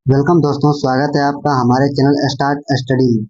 Welcome दोस्तों, स्वागत है आपका हमारे चैनल स्टार्ट स्टडी में।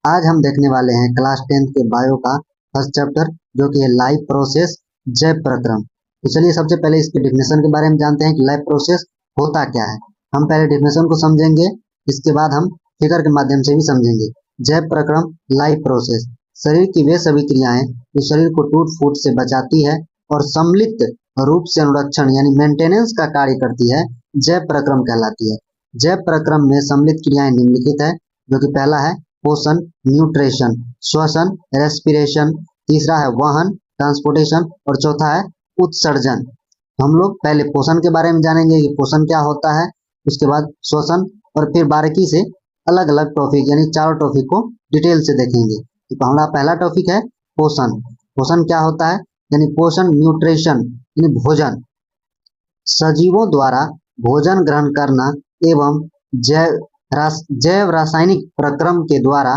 आज हम देखने वाले हैं क्लास 10th के बायो का फर्स्ट चैप्टर, जो कि है लाइफ प्रोसेस, जैव प्रक्रम। तो चलिए सबसे पहले इसके डिफिनेशन के बारे में जानते हैं कि लाइफ प्रोसेस होता क्या है। हम पहले डिफिनेशन को समझेंगे, इसके बाद हम फिगर के माध्यम से भी समझेंगे। जैव प्रक्रम, लाइफ प्रोसेस, शरीर की वे सभी क्रियाएं जो शरीर को टूट फूट से बचाती है और सम्मिलित रूप से अनुरक्षण यानी मेंटेनेंस का कार्य करती है, जैव प्रक्रम कहलाती है। जैव प्रक्रम में सम्मिलित क्रियाएं निम्नलिखित है, जो कि पहला है पोषण, न्यूट्रिशन, श्वसन, रेस्पिरेशन, तीसरा है वहन, ट्रांसपोर्टेशन, और चौथा है उत्सर्जन। हम लोग पहले पोषण के बारे में जानेंगे कि पोषण क्या होता है, उसके बाद श्वसन, और फिर बारीकी से अलग अलग टॉपिक यानी चारों टॉपिक को डिटेल से देखेंगे। तो हमारा पहला टॉपिक है पोषण। पोषण क्या होता है, यानी पोषण, न्यूट्रिशन यानी भोजन, सजीवों द्वारा भोजन ग्रहण करना एवं जैव रासायनिक प्रक्रम के द्वारा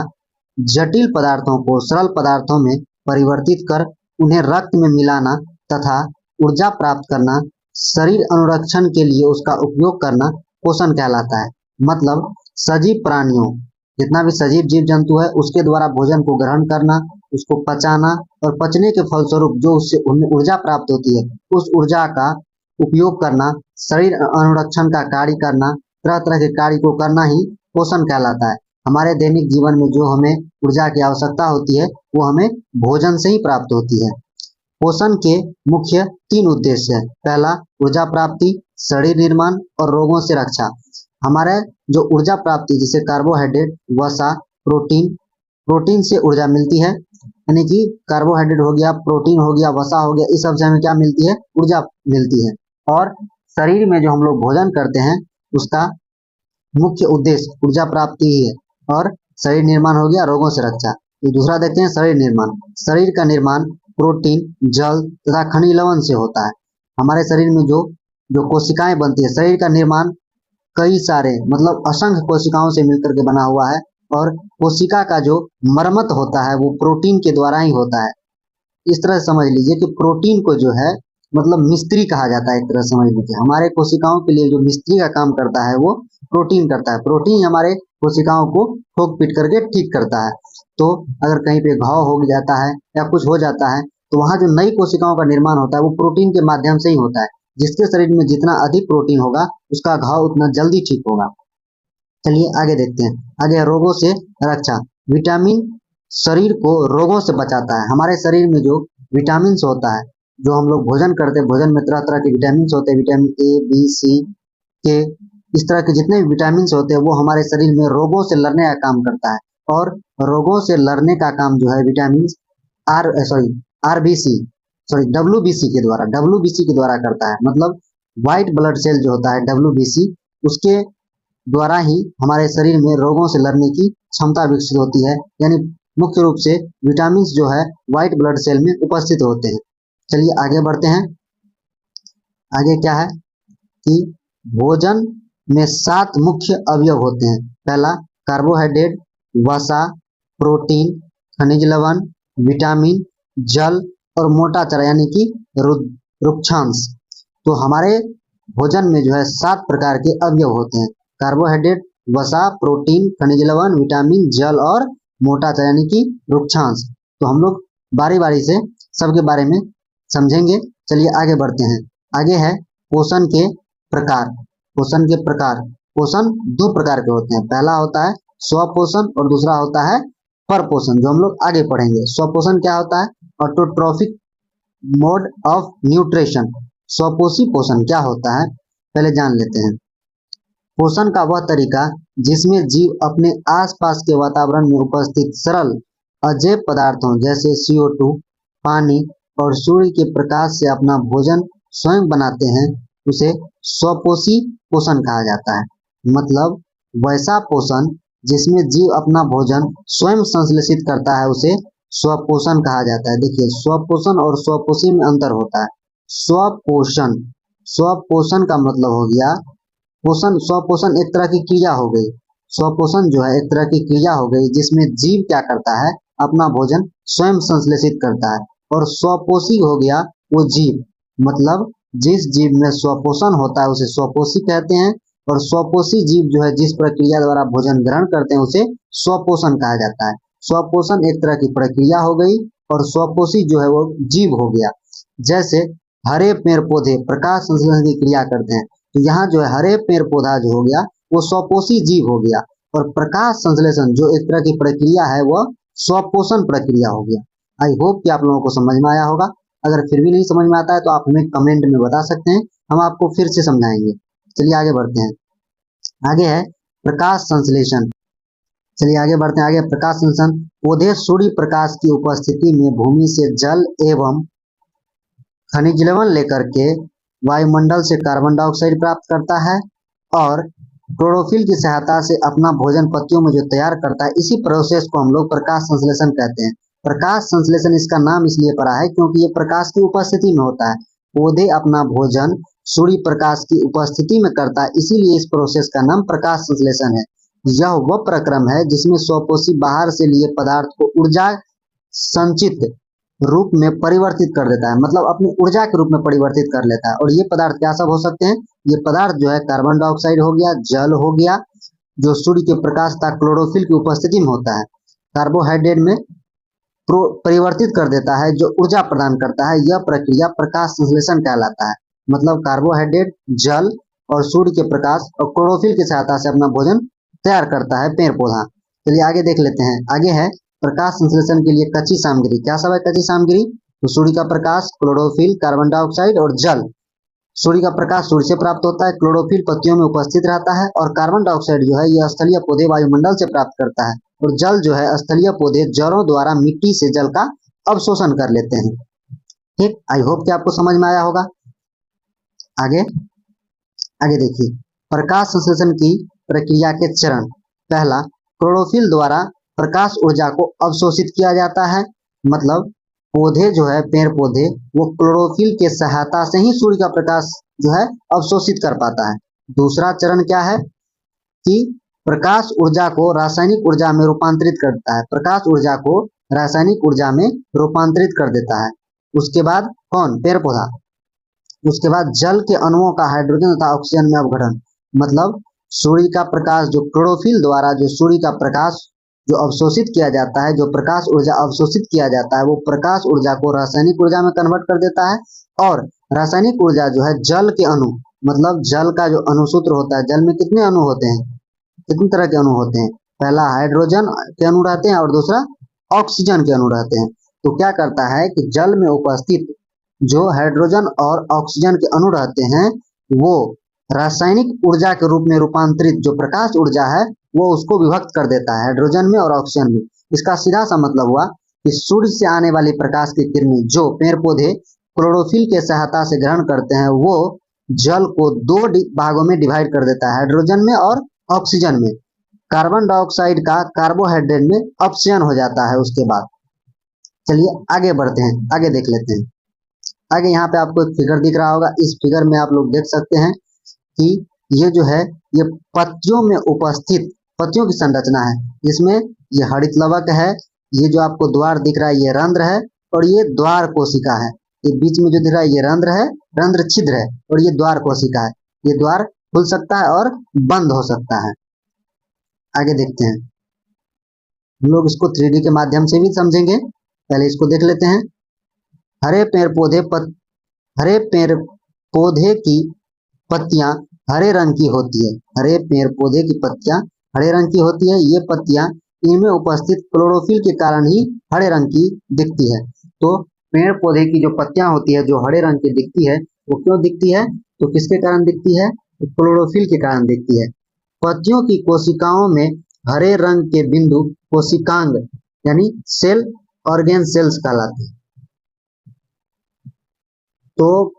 जटिल पदार्थों को सरल पदार्थों में परिवर्तित कर उन्हें रक्त में मिलाना तथा ऊर्जा प्राप्त करना, शरीर अनुरक्षण के लिए उसका उपयोग करना पोषण कहलाता है। मतलब सजीव प्राणियों, जितना भी सजीव जीव जंतु है, उसके द्वारा भोजन को ग्रहण करना, उसको पचाना और पचने के फलस्वरूप जो उससे उन्हें ऊर्जा प्राप्त होती है, उस ऊर्जा का उपयोग करना, शरीर अनुरक्षण का कार्य करना, तरह तरह के कार्य को करना ही पोषण कहलाता है। हमारे दैनिक जीवन में जो हमें ऊर्जा की आवश्यकता होती है, वो हमें भोजन से ही प्राप्त होती है। पोषण के मुख्य 3 उद्देश्य है। पहला ऊर्जा प्राप्ति, शरीर निर्माण और रोगों से रक्षा। हमारे जो ऊर्जा प्राप्ति, जैसे कार्बोहाइड्रेट, वसा, प्रोटीन, प्रोटीन से ऊर्जा मिलती है, यानी कि कार्बोहाइड्रेट हो गया, प्रोटीन हो गया, वसा हो गया, इस सब से हमें क्या मिलती है, ऊर्जा मिलती है। और शरीर में जो हम लोग भोजन करते हैं, उसका मुख्य उद्देश्य ऊर्जा प्राप्ति ही है। और शरीर निर्माण हो गया, रोगों से रक्षा। तो दूसरा देखते हैं शरीर निर्माण। शरीर का निर्माण प्रोटीन, जल तथा खनिज लवण से होता है। हमारे शरीर में जो जो कोशिकाएं बनती है, शरीर का निर्माण कई सारे मतलब असंख्य कोशिकाओं से मिलकर के बना हुआ है, और कोशिका का जो मरम्मत होता है वो प्रोटीन के द्वारा ही होता है। इस तरह समझ लीजिए कि प्रोटीन को जो है मतलब मिस्त्री कहा जाता है। एक तरह समझ लीजिए हमारे कोशिकाओं के लिए जो मिस्त्री का काम करता है वो प्रोटीन करता है। प्रोटीन हमारे कोशिकाओं को ठोक पीट करके ठीक करता है। तो अगर कहीं पे घाव हो जाता है या कुछ हो जाता है, तो वहाँ जो नई कोशिकाओं का निर्माण होता है वो प्रोटीन के माध्यम से ही होता है। जिसके शरीर में जितना अधिक प्रोटीन होगा, उसका घाव उतना जल्दी ठीक होगा। चलिए आगे देखते हैं। आगे रोगों से रक्षा। विटामिन शरीर को रोगों से बचाता है। हमारे शरीर में जो विटामिन होता है, जो हम लोग भोजन करते हैं, भोजन में तरह तरह के विटामिन होते हैं, विटामिन ए, बी, सी, के, इस तरह के जितने भी विटामिन होते हैं, वो हमारे शरीर में रोगों से लड़ने का काम करता है। और रोगों से लड़ने का काम जो है विटामिन डब्ल्यूबीसी के द्वारा करता है। मतलब व्हाइट ब्लड सेल जो होता है डब्ल्यूबीसी, उसके द्वारा ही हमारे शरीर में रोगों से लड़ने की क्षमता विकसित होती है। यानी मुख्य रूप से विटामिन जो है व्हाइट ब्लड सेल में उपस्थित होते हैं। चलिए आगे बढ़ते हैं। आगे क्या है कि भोजन में 7 मुख्य अवयव होते हैं। पहला कार्बोहाइड्रेट, वसा, प्रोटीन, खनिज लवण, विटामिन, जल और मोटा चारा यानी कि रुक्षांश। तो हमारे भोजन में जो है 7 प्रकार के अवयव होते हैं। कार्बोहाइड्रेट, वसा, प्रोटीन, खनिज लवण, विटामिन, जल और मोटा चारा यानी कि रुक्षांश। तो हम लोग बारी बारी से सबके बारे में समझेंगे। चलिए आगे बढ़ते हैं। आगे है पोषण के प्रकार। पोषण के प्रकार, पोषण 2 प्रकार के होते हैं। पहला होता है स्वपोषण और दूसरा होता है परपोषण, जो हम लोग आगे पढ़ेंगे। स्वपोषण क्या होता है? Autotrophic mode of nutrition. स्वपोषी पोषण क्या होता है, पहले जान लेते हैं। पोषण का वह तरीका जिसमें जीव अपने आसपास के वातावरण में उपस्थित सरल अजैव पदार्थों जैसे CO2, पानी और सूर्य के प्रकाश से अपना भोजन स्वयं बनाते हैं, उसे स्वपोषी पोषण कहा जाता है। मतलब वैसा पोषण जिसमें जीव अपना भोजन स्वयं संश्लेषित करता है, उसे स्वपोषण कहा जाता है। देखिए, स्वपोषण और स्वपोषी में अंतर होता है। स्वपोषण, स्वपोषण का मतलब हो गया पोषण। स्वपोषण एक तरह की क्रिया हो गई। स्वपोषण जो है एक तरह की क्रिया हो गई जिसमें जीव क्या करता है, अपना भोजन स्वयं संश्लेषित करता है। और स्वपोषी हो गया वो जीव, मतलब जिस जीव में स्वपोषण होता है उसे स्वपोषी कहते हैं, और स्वपोषी जीव जो है जिस प्रक्रिया द्वारा भोजन ग्रहण करते हैं उसे स्वपोषण कहा जाता है। स्वपोषण एक तरह की प्रक्रिया हो गई और स्वपोषी जो है वो जीव हो गया। जैसे हरे पेड़ पौधे प्रकाश संश्लेषण की क्रिया करते हैं, तो यहाँ जो है हरे पेड़ पौधा जो हो गया वो स्वपोषी जीव हो गया, और प्रकाश संश्लेषण जो एक तरह की प्रक्रिया है वह स्वपोषण प्रक्रिया हो गया। आई होप कि आप लोगों को समझ में आया होगा। अगर फिर भी नहीं समझ में आता है तो आप हमें कमेंट में बता सकते हैं, हम आपको फिर से समझाएंगे। चलिए आगे बढ़ते हैं। आगे है प्रकाश संश्लेषण। चलिए आगे बढ़ते हैं। आगे प्रकाश संश्लेषण, पौधे सूर्य प्रकाश की उपस्थिति में भूमि से जल एवं खनिज लवण लेकर के वायुमंडल से कार्बन डाइऑक्साइड प्राप्त करता है और क्लोरोफिल की सहायता से अपना भोजन पत्तियों में जो तैयार करता है, इसी प्रोसेस को हम लोग प्रकाश संश्लेषण कहते हैं। प्रकाश संश्लेषण इसका नाम इसलिए पड़ा है क्योंकि ये प्रकाश की उपस्थिति में होता है। पौधे अपना भोजन सूर्य प्रकाश की उपस्थिति में करता है, इसीलिए इस प्रोसेस का नाम प्रकाश संश्लेषण है। यह वह प्रक्रम है जिसमें स्वपोषी बाहर से लिए पदार्थ को ऊर्जा संचित रूप में परिवर्तित कर देता है, मतलब अपनी ऊर्जा के रूप में परिवर्तित कर लेता है। और ये पदार्थ क्या सब हो सकते हैं? ये पदार्थ जो है कार्बन डाइऑक्साइड हो गया, जल हो गया जो सूर्य के प्रकाश तथा क्लोरोफिल की उपस्थिति में होता है, कार्बोहाइड्रेट में परिवर्तित कर देता है जो ऊर्जा प्रदान करता है। यह प्रक्रिया प्रकाश संश्लेषण कहलाता है। मतलब कार्बोहाइड्रेट, जल और सूर्य के प्रकाश और क्लोरोफिल की सहायता से अपना भोजन तैयार करता है पेड़ पौधा। चलिए आगे देख लेते हैं। आगे है प्रकाश संश्लेषण के लिए कच्ची सामग्री। क्या सब है कच्ची सामग्री? तो सूर्य का प्रकाश, क्लोरोफिल, कार्बन डाइऑक्साइड और जल। सूर्य का प्रकाश सूर्य से प्राप्त होता है, क्लोरोफिल पत्तियों में उपस्थित रहता है और कार्बन डाइऑक्साइड जो है यह स्थलीय पौधे वायुमंडल से प्राप्त करता है, और जल जो है स्थलीय पौधे जड़ों द्वारा मिट्टी से जल का अवशोषण कर लेते हैं। ठीक, आई होप कि आपको समझ में आया होगा। आगे आगे देखिए, प्रकाश संश्लेषण की प्रक्रिया के चरण। पहला, क्लोरोफिल द्वारा प्रकाश ऊर्जा को अवशोषित किया जाता है। मतलब पौधे जो है पेड़ पौधे वो क्लोरोफिल के सहायता से ही सूर्य का प्रकाश जो है अवशोषित कर पाता है। दूसरा चरण क्या है कि प्रकाश ऊर्जा को रासायनिक ऊर्जा में रूपांतरित करता है। प्रकाश ऊर्जा को रासायनिक ऊर्जा में रूपांतरित कर देता है। उसके बाद कौन? पेड़ पौधा। उसके बाद जल के अणुओं का हाइड्रोजन तथा ऑक्सीजन में अपघटन। मतलब सूर्य का प्रकाश जो क्लोरोफिल द्वारा जो सूर्य का प्रकाश जो अवशोषित किया जाता है, जो प्रकाश ऊर्जा अवशोषित किया जाता है, वो प्रकाश ऊर्जा को रासायनिक ऊर्जा में कन्वर्ट कर देता है। और रासायनिक ऊर्जा जो है जल के अणु, मतलब जल का जो अणुसूत्र होता है, जल में कितने अणु होते हैं? कितनी तरह के अणु होते हैं? पहला हाइड्रोजन के अणु रहते हैं और दूसरा ऑक्सीजन के अणु रहते हैं। तो क्या करता है कि जल में उपस्थित जो हाइड्रोजन और ऑक्सीजन के अणु रहते हैं वो रासायनिक ऊर्जा के रूप में रूपांतरित जो प्रकाश ऊर्जा है वो उसको विभक्त कर देता है हाइड्रोजन में और ऑक्सीजन में। इसका सीधा सा मतलब हुआ कि सूर्य से आने वाली प्रकाश की किरणें जो पेड़ पौधे क्लोरोफिल के सहायता से ग्रहण करते हैं वो जल को दो भागों में डिवाइड कर देता है, हाइड्रोजन में और ऑक्सीजन में। कार्बन डाइऑक्साइड का कार्बोहाइड्रेट में अपचयन हो जाता है उसके बाद। चलिए आगे बढ़ते हैं, आगे देख लेते हैं। आगे यहाँ पे आपको एक फिगर दिख रहा होगा। इस फिगर में आप लोग देख सकते हैं कि ये जो है ये पत्तियों में उपस्थित पत्तियों की संरचना है, जिसमें ये हरित लवक है, ये जो आपको द्वार दिख रहा है ये रंध्र है, और ये द्वार कोशिका है। ये बीच में जो दिख रहा है ये रंध्र है, रंध्र छिद्र है, और ये द्वार कोशिका है। ये द्वार खुल सकता है और बंद हो सकता है। आगे देखते हैं, हम लोग इसको 3D के माध्यम से भी समझेंगे। पहले इसको देख लेते हैं। हरे पेड़ पौधे की पत्तियां हरे रंग की होती है। हरे पेड़ पौधे की पत्तियां हरे रंग की होती है। ये पत्तियां इनमें उपस्थित क्लोरोफिल के कारण ही हरे रंग की दिखती है। तो पेड़ पौधे की जो पत्तियां होती है जो हरे रंग की दिखती है वो क्यों दिखती है? तो किसके कारण दिखती है? तो क्लोरोफिल के कारण दिखती है। पत्तियों की कोशिकाओं में हरे रंग के बिंदु कोशिकांग यानी सेल ऑर्गेन सेल्स कहलाते हैं। तो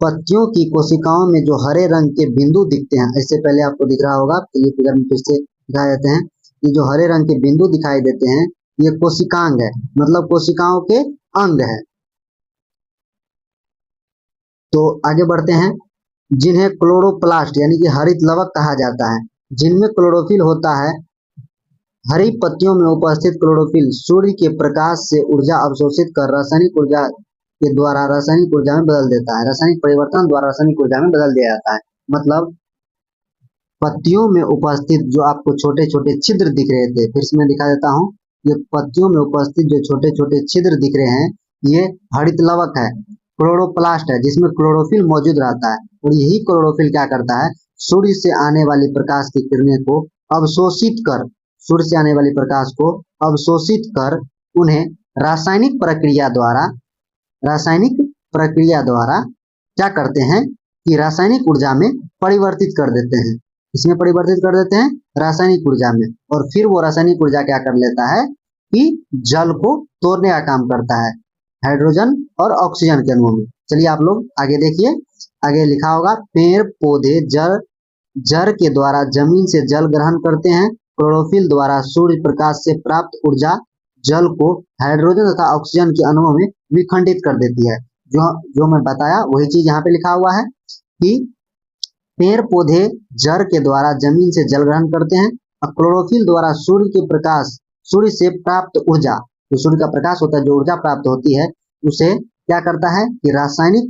पत्तियों की कोशिकाओं में जो हरे रंग के बिंदु दिखते हैं, इससे पहले आपको दिख रहा होगा तो ये फिगर में फिर से दिखाए जाते हैं। ये जो हरे रंग के बिंदु दिखाई देते हैं ये कोशिकांग है, मतलब कोशिकाओं के अंग है। तो आगे बढ़ते हैं, जिन्हें क्लोरोप्लास्ट यानी कि हरित लवक कहा जाता है, जिनमें क्लोरोफिल होता है। हरी पत्तियों में उपस्थित क्लोरोफिल सूर्य के प्रकाश से ऊर्जा अवशोषित कर रासायनिक ऊर्जा के द्वारा रासायनिक ऊर्जा में बदल देता है। रासायनिक परिवर्तन द्वारा रासायनिक ऊर्जा में बदल दिया जाता है। मतलब पत्तियों में उपस्थित जो आपको छोटे छोटे छिद्र दिख रहे थे, फिर से मैं दिखा देता हूँ। ये पत्तियों में उपस्थित जो छोटे छोटे छिद्र दिख रहे हैं, ये हरित लवक है, क्लोरोप्लास्ट है, जिसमें क्लोरोफिल मौजूद रहता है। और यही क्लोरोफिल क्या करता है, सूर्य से आने वाली प्रकाश की किरणें को अवशोषित कर, सूर्य से आने वाली प्रकाश को अवशोषित कर उन्हें रासायनिक प्रक्रिया द्वारा क्या करते हैं कि रासायनिक ऊर्जा में परिवर्तित कर देते हैं। इसमें परिवर्तित कर देते हैं रासायनिक ऊर्जा में, और फिर वो रासायनिक ऊर्जा क्या कर लेता है कि जल को तोड़ने का काम करता है, हाइड्रोजन और ऑक्सीजन के अणुओं में। चलिए आप लोग आगे देखिए, आगे लिखा होगा पेड़ पौधे जड़ के द्वारा जमीन से जल ग्रहण करते हैं। क्लोरोफिल द्वारा सूर्य प्रकाश से प्राप्त ऊर्जा जल को हाइड्रोजन तथा ऑक्सीजन के अणुओं में विखंडित कर देती है। जो मैं बताया वही चीज यहाँ पे लिखा हुआ है कि पेड़ पौधे जड़ के द्वारा जमीन से जल ग्रहण करते हैं और क्लोरोफिल द्वारा सूर्य से प्राप्त ऊर्जा, जो सूर्य का प्रकाश होता है, जो ऊर्जा प्राप्त होती है, उसे क्या करता है कि रासायनिक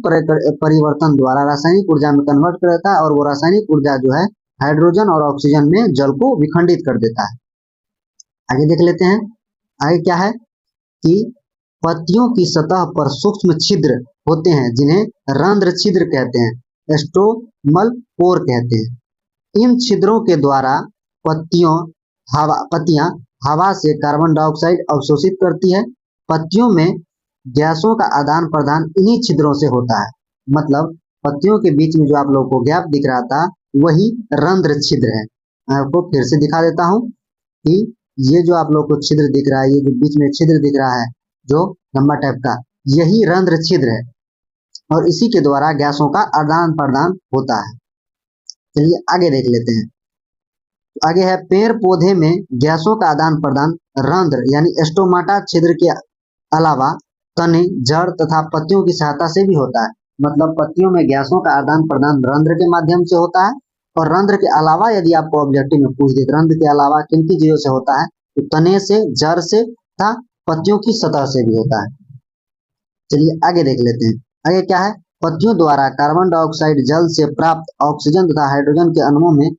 परिवर्तन द्वारा रासायनिक ऊर्जा में कन्वर्ट कर देता है, और वो रासायनिक ऊर्जा जो है हाइड्रोजन और ऑक्सीजन में जल को विखंडित कर देता है। आगे देख लेते हैं, आगे क्या है कि पत्तियों की सतह पर सूक्ष्म छिद्र होते हैं जिन्हें रंध्र छिद्र कहते हैं, स्टोमल पोर कहते हैं। इन छिद्रों के द्वारा पत्तियां हवा से कार्बन डाइऑक्साइड अवशोषित करती है। पत्तियों में गैसों का आदान प्रदान इन्हीं छिद्रों से होता है। मतलब पत्तियों के बीच में जो आप लोगों को गैप दिख रहा था, वही रंध्र छिद्र है। मैं आपको फिर से दिखा देता हूँ कि ये जो आप लोग को छिद्र दिख रहा है, ये जो बीच में छिद्र दिख रहा है जो लंबा टाइप का, यही रंध्र छिद्र है, और इसी के द्वारा गैसों का आदान प्रदान होता है। चलिए आगे देख लेते हैं। आगे है पेड़ पौधे में गैसों का आदान प्रदान रंध्र यानी स्टोमाटा छिद्र के अलावा तने, जड़ तथा पत्तियों की सहायता से भी होता है। मतलब पत्तियों में गैसों का आदान प्रदान रंध्र के माध्यम से होता है, और रंध्र के अलावा यदि आपको ऑब्जेक्टिव में पूछ दे रंध्र के अलावा किन की चीजों से होता है, तो तने से, जड़ से तथा पत्तियों की सतह से भी होता है। चलिए आगे देख लेते हैं। आगे क्या है, पत्तियों द्वारा कार्बन डाइऑक्साइड जल से प्राप्त ऑक्सीजन तथा हाइड्रोजन के अणुओं में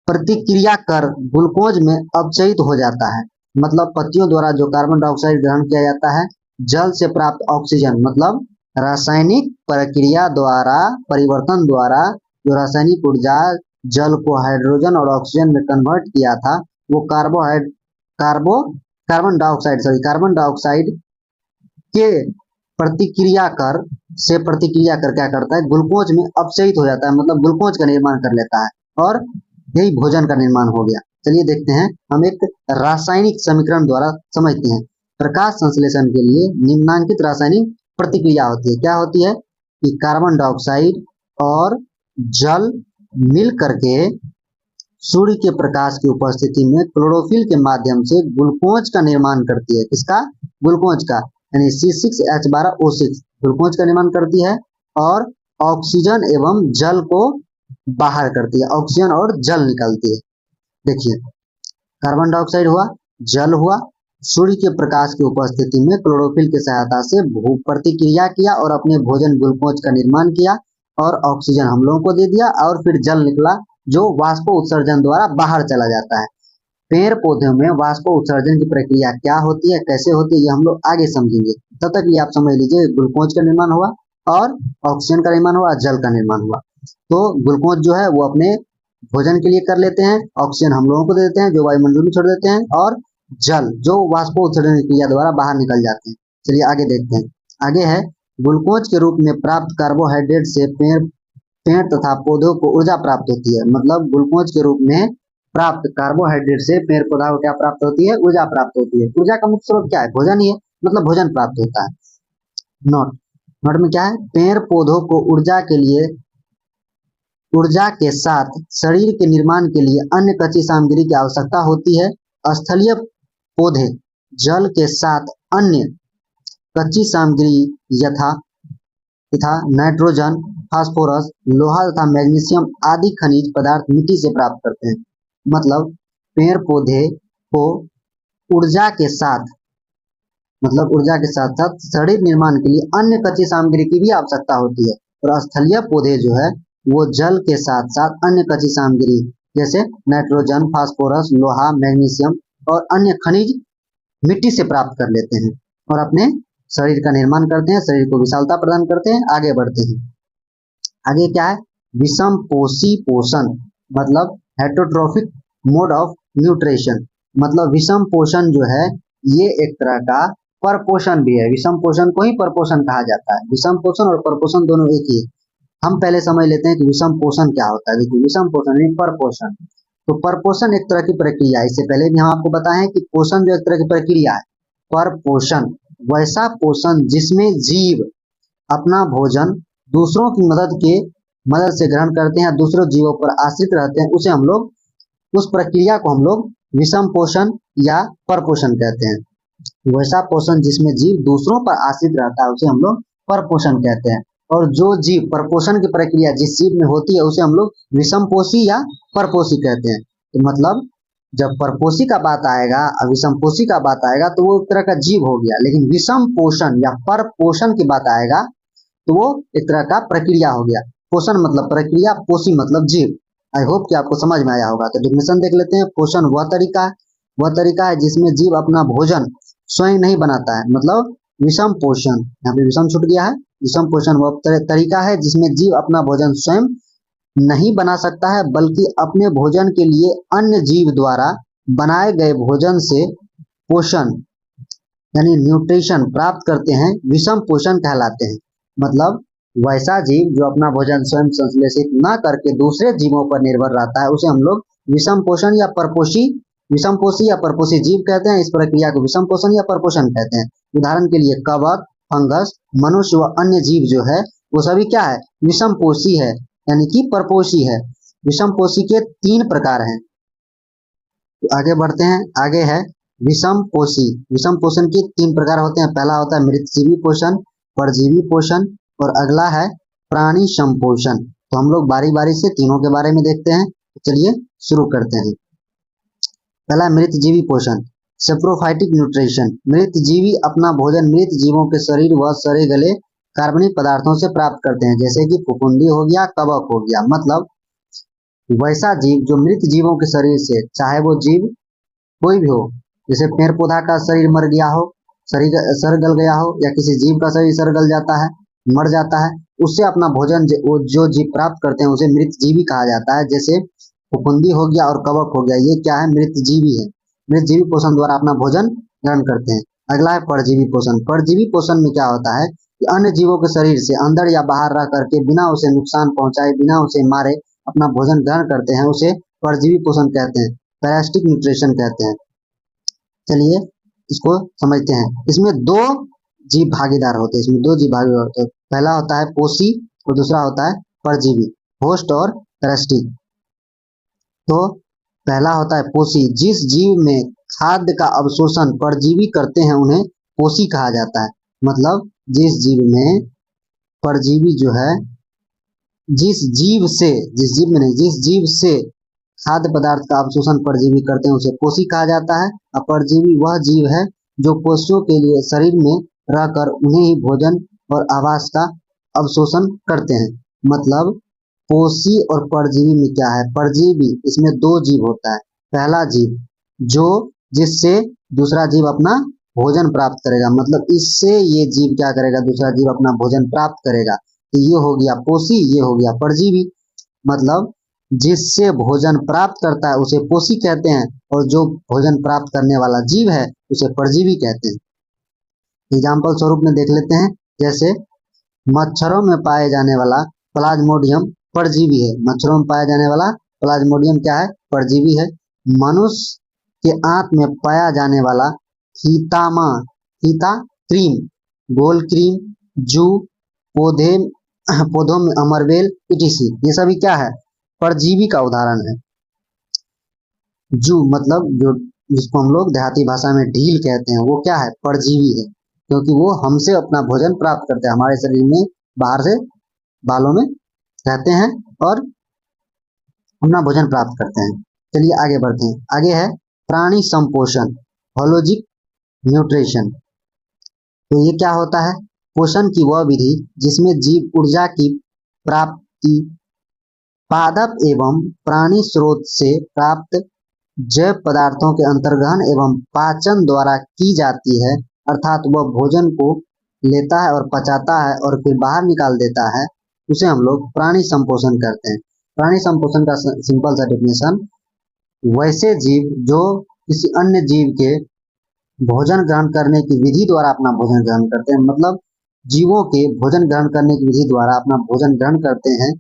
प्रतिक्रिया कर ग्लूकोज में अपचयित हो जाता है। मतलब पत्तियों द्वारा जो कार्बन डाइऑक्साइड ग्रहण किया जाता है, जल से प्राप्त ऑक्सीजन, मतलब रासायनिक प्रक्रिया द्वारा परिवर्तन द्वारा जो रासायनिक ऊर्जा जल को हाइड्रोजन और ऑक्सीजन में कन्वर्ट किया था, वो कार्बन डाइऑक्साइड के प्रतिक्रिया कर क्या करता है, ग्लूकोज में अपचयित हो जाता है, मतलब ग्लूकोज का निर्माण कर लेता है, और यही भोजन का निर्माण हो गया। चलिए देखते हैं, हम एक रासायनिक समीकरण द्वारा समझते हैं। प्रकाश संश्लेषण के लिए निम्नांकित रासायनिक प्रतिक्रिया होती है। क्या होती है कि कार्बन डाइऑक्साइड और जल मिल करके सूर्य के प्रकाश की उपस्थिति में क्लोरोफिल के माध्यम से ग्लूकोज का निर्माण करती है। किसका? ग्लूकोज का, यानी C6H12O6 ग्लूकोज का निर्माण करती है, और ऑक्सीजन एवं जल को बाहर करती है, ऑक्सीजन और जल निकलती है। देखिए, कार्बन डाइऑक्साइड हुआ, जल हुआ, सूर्य के प्रकाश की उपस्थिति में क्लोरोफिल की सहायता से प्रतिक्रिया किया और अपने भोजन ग्लूकोज का निर्माण किया, और ऑक्सीजन हम लोगों को दे दिया, और फिर जल निकला जो वाष्प उत्सर्जन द्वारा बाहर चला जाता है। पेड़ पौधों में वाष्प उत्सर्जन की प्रक्रिया क्या होती है, कैसे होती है, ये हम लोग आगे समझेंगे। तब तक ये आप समझ लीजिए, ग्लूकोज का निर्माण हुआ और ऑक्सीजन का निर्माण हुआ, जल का निर्माण हुआ। तो ग्लूकोज जो है वो अपने भोजन के लिए कर लेते हैं, ऑक्सीजन हम लोगों को दे देते हैं जो वायुमंडल में छोड़ देते हैं, और जल जो वाष्प उत्सर्जन की क्रिया द्वारा बाहर निकल जाते हैं। चलिए आगे देखते हैं। आगे है, ग्लूकोज के रूप में प्राप्त कार्बोहाइड्रेट से पेड़ तथा पौधों को ऊर्जा प्राप्त होती है। मतलब ग्लूकोज के रूप में प्राप्त कार्बोहाइड्रेट से पेड़ पौधा को क्या प्राप्त होती है? ऊर्जा प्राप्त होती है। ऊर्जा का मुख्य स्रोत क्या है? भोजन ही है, मतलब भोजन प्राप्त होता है। नोट में क्या है, पेड़ पौधों को ऊर्जा के साथ शरीर के निर्माण के लिए अन्य कच्ची सामग्री की आवश्यकता होती है। स्थलीय पौधे जल के साथ अन्य कच्ची सामग्री यथा नाइट्रोजन, फास्फोरस, लोहा तथा मैग्नीशियम आदि खनिज पदार्थ मिट्टी से प्राप्त करते हैं। मतलब पेड़ पौधे को ऊर्जा के साथ साथ शरीर निर्माण के लिए अन्य कच्ची सामग्री की भी आवश्यकता होती है। और स्थलीय पौधे जो है वो जल के साथ साथ अन्य कच्ची सामग्री जैसे नाइट्रोजन, फास्फोरस, लोहा, मैग्नीशियम और अन्य खनिज मिट्टी से प्राप्त कर लेते हैं और अपने शरीर का निर्माण करते हैं, शरीर को विशालता प्रदान करते हैं, आगे बढ़ते हैं। आगे क्या है? विषम पोषी पोषण मतलब हेटरोट्रोफिक मोड ऑफ न्यूट्रिशन। मतलब विषम पोषण जो है ये एक तरह का परपोषण भी है। विषम पोषण को ही परपोषण कहा जाता है। विषम पोषण और परपोषण दोनों एक ही है। हम पहले समझ लेते हैं कि विषम पोषण क्या होता है। देखिए विषम पोषण यानी परपोषण। तो परपोषण एक तरह की प्रक्रिया है। इससे पहले भी हम आपको बताए हैं कि पोषण जो एक तरह की प्रक्रिया है। परपोषण वैसा पोषण जिसमें जीव अपना भोजन दूसरों की मदद से ग्रहण करते हैं, दूसरों जीवों पर आश्रित रहते हैं, उसे हम लोग उस प्रक्रिया को हम लोग विषम पोषण या परपोषण कहते हैं। वैसा पोषण जिसमें जीव दूसरों पर आश्रित रहता है उसे हम लोग परपोषण कहते हैं। और जो जीव परपोषण की प्रक्रिया जिस जीव में होती है उसे हम लोग विषमपोषी या परपोषी कहते हैं। तो मतलब जब परपोषी का बात आएगा और विषमपोषी का बात आएगा तो वो एक तरह का जीव हो गया, लेकिन विषम पोषण या परपोषण की बात आएगा तो वो एक तरह का प्रक्रिया हो गया। पोषण मतलब प्रक्रिया, पोषी मतलब जीव। आई होप कि आपको समझ में आया होगा। तो डेफिनेशन देख लेते हैं। पोषण वह तरीका है जिसमें जीव अपना भोजन स्वयं नहीं बनाता है, मतलब विषम पोषण। यहाँ पे विषम छूट गया है। विषम पोषण वह तरीका है जिसमें जीव अपना भोजन स्वयं नहीं बना सकता है, बल्कि अपने भोजन के लिए अन्य जीव द्वारा बनाए गए भोजन से पोषण यानी न्यूट्रिशन प्राप्त करते हैं, विषम पोषण कहलाते हैं। मतलब वैसा जीव जो अपना भोजन स्वयं संश्लेषित न करके दूसरे जीवों पर निर्भर रहता है उसे हम लोग विषम पोषण या विषमपोषी या परपोषी जीव कहते हैं। इस प्रक्रिया को विषम पोषण या परपोषण कहते हैं। उदाहरण के लिए कवक, फंगस, मनुष्य व अन्य जीव जो है वो सभी क्या है? विषमपोषी है यानी कि परपोषी है। विषमपोषी के 3 प्रकार हैं। तो आगे बढ़ते हैं। आगे है विषम पोषी। विषम पोषण के 3 प्रकार होते हैं। पहला होता है मृतजीवी पोषण, परजीवी पोषण और अगला है प्राणी संपोषण। तो हम लोग बारी बारी से तीनों के बारे में देखते हैं। चलिए शुरू करते हैं। पहला मृतजीवी पोषण, सेप्रोफाइटिक न्यूट्रिशन। मृतजीवी अपना भोजन मृत जीवों के शरीर व सड़े गले कार्बनिक पदार्थों से प्राप्त करते हैं, जैसे कि फफूंदी हो गया, कवक हो गया। मतलब वैसा जीव जो मृत जीवों के शरीर से, चाहे वो जीव कोई भी हो, जैसे पेड़ पौधा का शरीर मर गया हो, शरीर सड़ गल गया हो, या किसी जीव का शरीर सड़ गल जाता है, मर जाता है, उससे अपना भोजन वो जो जीव प्राप्त करते हैं उसे मृतजीवी कहा जाता है। जैसे फफूंदी हो गया और कवक हो गया, ये क्या है? मृतजीवी है। मृतजीवी पोषण द्वारा अपना भोजन ग्रहण करते हैं। अगला है परजीवी पोषण। परजीवी पोषण में क्या होता है कि अन्य जीवों के शरीर से अंदर या बाहर रह करके बिना उसे नुकसान पहुंचाए, बिना उसे मारे अपना भोजन ग्रहण करते हैं, उसे परजीवी पोषण कहते हैं, पैरासिटिक न्यूट्रिशन कहते हैं। चलिए इसको समझते हैं। इसमें 2 जीव भागीदार होते हैं। इसमें 2 जीव भागीदार होते हैं। पहला होता है पोषी और दूसरा होता है परजीवी, होस्ट और पैरासिटिक। तो पहला होता है पोषी। जिस जीव में खाद्य का अवशोषण परजीवी करते हैं उन्हें पोषी कहा जाता है। मतलब जिस जीव में परजीवी जो है, जिस जीव से खाद्य पदार्थ का अवशोषण परजीवी करते हैं उसे पोषी कहा जाता है। और परजीवी वह जीव है जो पोषियों के लिए शरीर में रहकर उन्हें ही भोजन और आवास का अवशोषण करते हैं। मतलब पोषी और परजीवी में क्या है? परजीवी इसमें 2 जीव होता है। पहला जीव जो जिससे दूसरा जीव अपना भोजन प्राप्त करेगा, मतलब इससे ये जीव क्या करेगा? दूसरा जीव अपना भोजन प्राप्त करेगा। तो ये हो गया पोषी, ये हो गया परजीवी। मतलब जिससे भोजन प्राप्त करता है उसे पोषी कहते हैं, और जो भोजन प्राप्त करने वाला जीव है उसे परजीवी कहते हैं। एग्जाम्पल स्वरूप में देख लेते हैं। जैसे मच्छरों में पाए जाने वाला प्लाज्मोडियम परजीवी है। मच्छरों में पाया जाने वाला प्लाज्मोडियम क्या है? परजीवी है। मनुष्य के आंत में पाया जाने वाला फीता क्रीम, गोल क्रीम, जू, पौधों में अमरवेल, इटीसी, ये सभी क्या है? परजीवी का उदाहरण है। जू मतलब जो जिसको हम लोग देहाती भाषा में ढील कहते हैं, वो क्या है? परजीवी है, क्योंकि वो हमसे अपना भोजन प्राप्त करते हैं, हमारे शरीर में बाहर से बालों में रहते हैं और अपना भोजन प्राप्त करते हैं। चलिए आगे बढ़ते हैं। आगे है प्राणी संपोषण, होलोजिक न्यूट्रिशन। तो ये क्या होता है? पोषण की वह विधि जिसमें जीव ऊर्जा की प्राप्ति पादप एवं प्राणी स्रोत से प्राप्त जैव पदार्थों के अंतर्ग्रहण एवं पाचन द्वारा की जाती है, अर्थात वह भोजन को लेता है और पचाता है और फिर बाहर निकाल देता है, उसे हम लोग प्राणी संपोषण करते हैं। प्राणी संपोषण का सिंपल सा डेफिनेशन, वैसे जीव जो किसी अन्य जीव के भोजन ग्रहण करने की विधि द्वारा अपना भोजन ग्रहण करते हैं, मतलब जीवों के भोजन ग्रहण करने की विधि द्वारा अपना भोजन ग्रहण करते हैं,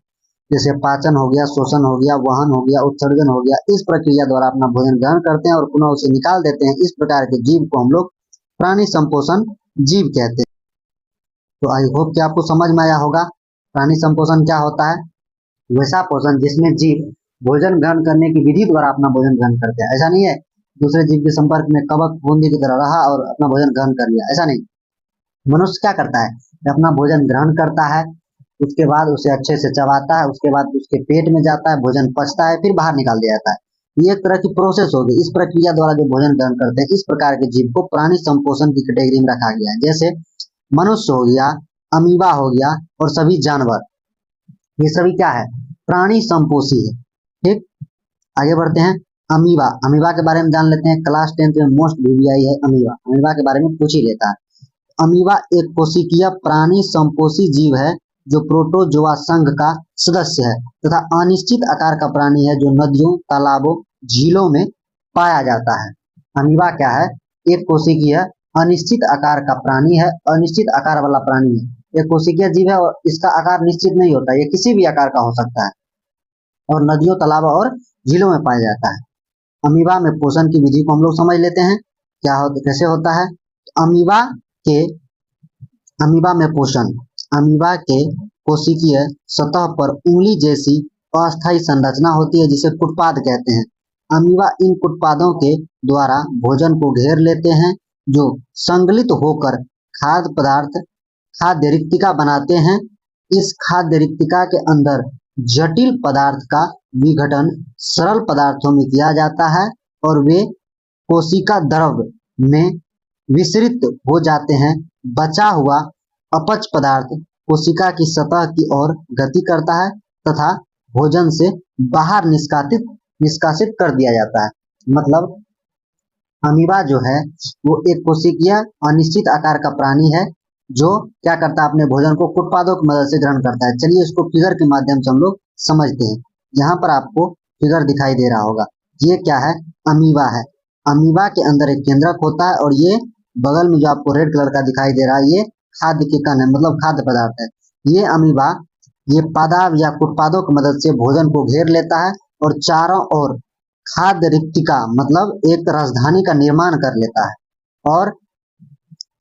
जैसे पाचन हो गया, शोषण हो गया, वहन हो गया, उत्सर्जन हो गया, इस प्रक्रिया द्वारा अपना भोजन ग्रहण करते हैं और पुनः उसे निकाल देते हैं। इस प्रकार के जीव को हम लोग प्राणी संपोषण जीव कहते हैं। तो आई होप कि आपको समझ में आया होगा प्राणी संपोषण क्या होता है। वैसा पोषण जिसमें जीव भोजन ग्रहण करने की विधि द्वारा अपना भोजन ग्रहण करते हैं। ऐसा नहीं है दूसरे जीव के संपर्क में कवक बूंदी की तरह रहा और अपना भोजन ग्रहण कर लिया, ऐसा नहीं। मनुष्य क्या करता है, अपना भोजन ग्रहण करता है, उसके बाद उसे अच्छे से चबाता है, उसके बाद उसके पेट में जाता है, भोजन पचता है, फिर बाहर निकाल दिया जाता है। ये एक तरह की प्रोसेस होगी। इस प्रक्रिया द्वारा जो भोजन ग्रहण करते हैं, इस प्रकार के जीव को प्राणी संपोषण की कैटेगरी में रखा गया है। जैसे मनुष्य हो गया, अमीबा हो गया और सभी जानवर, ये सभी क्या है, प्राणी संपोषी है। ठीक, आगे बढ़ते हैं। अमीबा, अमीबा के बारे में जान लेते हैं। क्लास 10 में मोस्ट वीवीआई है अमीबा, अमीबा के बारे में पूछ ही लेता है। अमीबा एक कोशिकीय प्राणी संपोषी जीव है जो प्रोटोजोआ संघ का सदस्य है तथा अनिश्चित आकार का प्राणी है जो नदियों, तालाबों, झीलों में पाया जाता है। अमीबा क्या है, एक कोशिकीय अनिश्चित आकार का प्राणी है, अनिश्चित आकार वाला प्राणी है। एक कोशिकीय जीव है और इसका आकार निश्चित नहीं होता, ये किसी भी आकार का हो सकता है और नदियों, तालाबों और झीलों में पाया जाता है। अमीबा में पोषण की विधि को हम लोग समझ लेते हैं, क्या होता, कैसे होता है। अमीबा के अमीबा में पोषण, अमीबा के कोशिकीय सतह पर उंगली जैसी अस्थायी संरचना होती है जिसे कुटपाद कहते हैं। अमीबा इन कुटपादों के द्वारा भोजन को घेर लेते हैं जो संगलित होकर खाद्य पदार्थ, खाद्य रिक्तिका बनाते हैं। इस खाद्य रिक्तिका के अंदर जटिल पदार्थ का विघटन सरल पदार्थों में किया जाता है और वे कोशिका द्रव में विसरित हो जाते हैं। बचा हुआ अपच पदार्थ कोशिका की सतह की ओर गति करता है तथा भोजन से बाहर निष्कासित कर दिया जाता है। मतलब अमीबा जो है वो एक कोशिकीय अनिश्चित आकार का प्राणी है जो क्या करता है, अपने भोजन को कुटपादों की मदद से ग्रहण करता है। चलिए इसको फिगर के माध्यम से हम लोग समझते हैं। यहाँ पर आपको फिगर दिखाई दे रहा होगा, ये क्या है, अमीबा है। अमीबा के अंदर एक केंद्रक होता है और ये बगल में जो आपको रेड कलर का दिखाई दे रहा है, ये खाद्य के कण है, मतलब खाद्य पदार्थ है। ये अमीबा ये पादाब या कुटपादों की मदद से भोजन को घेर लेता है और चारों ओर खाद्य रिक्तिका मतलब एक राजधानी का निर्माण कर लेता है और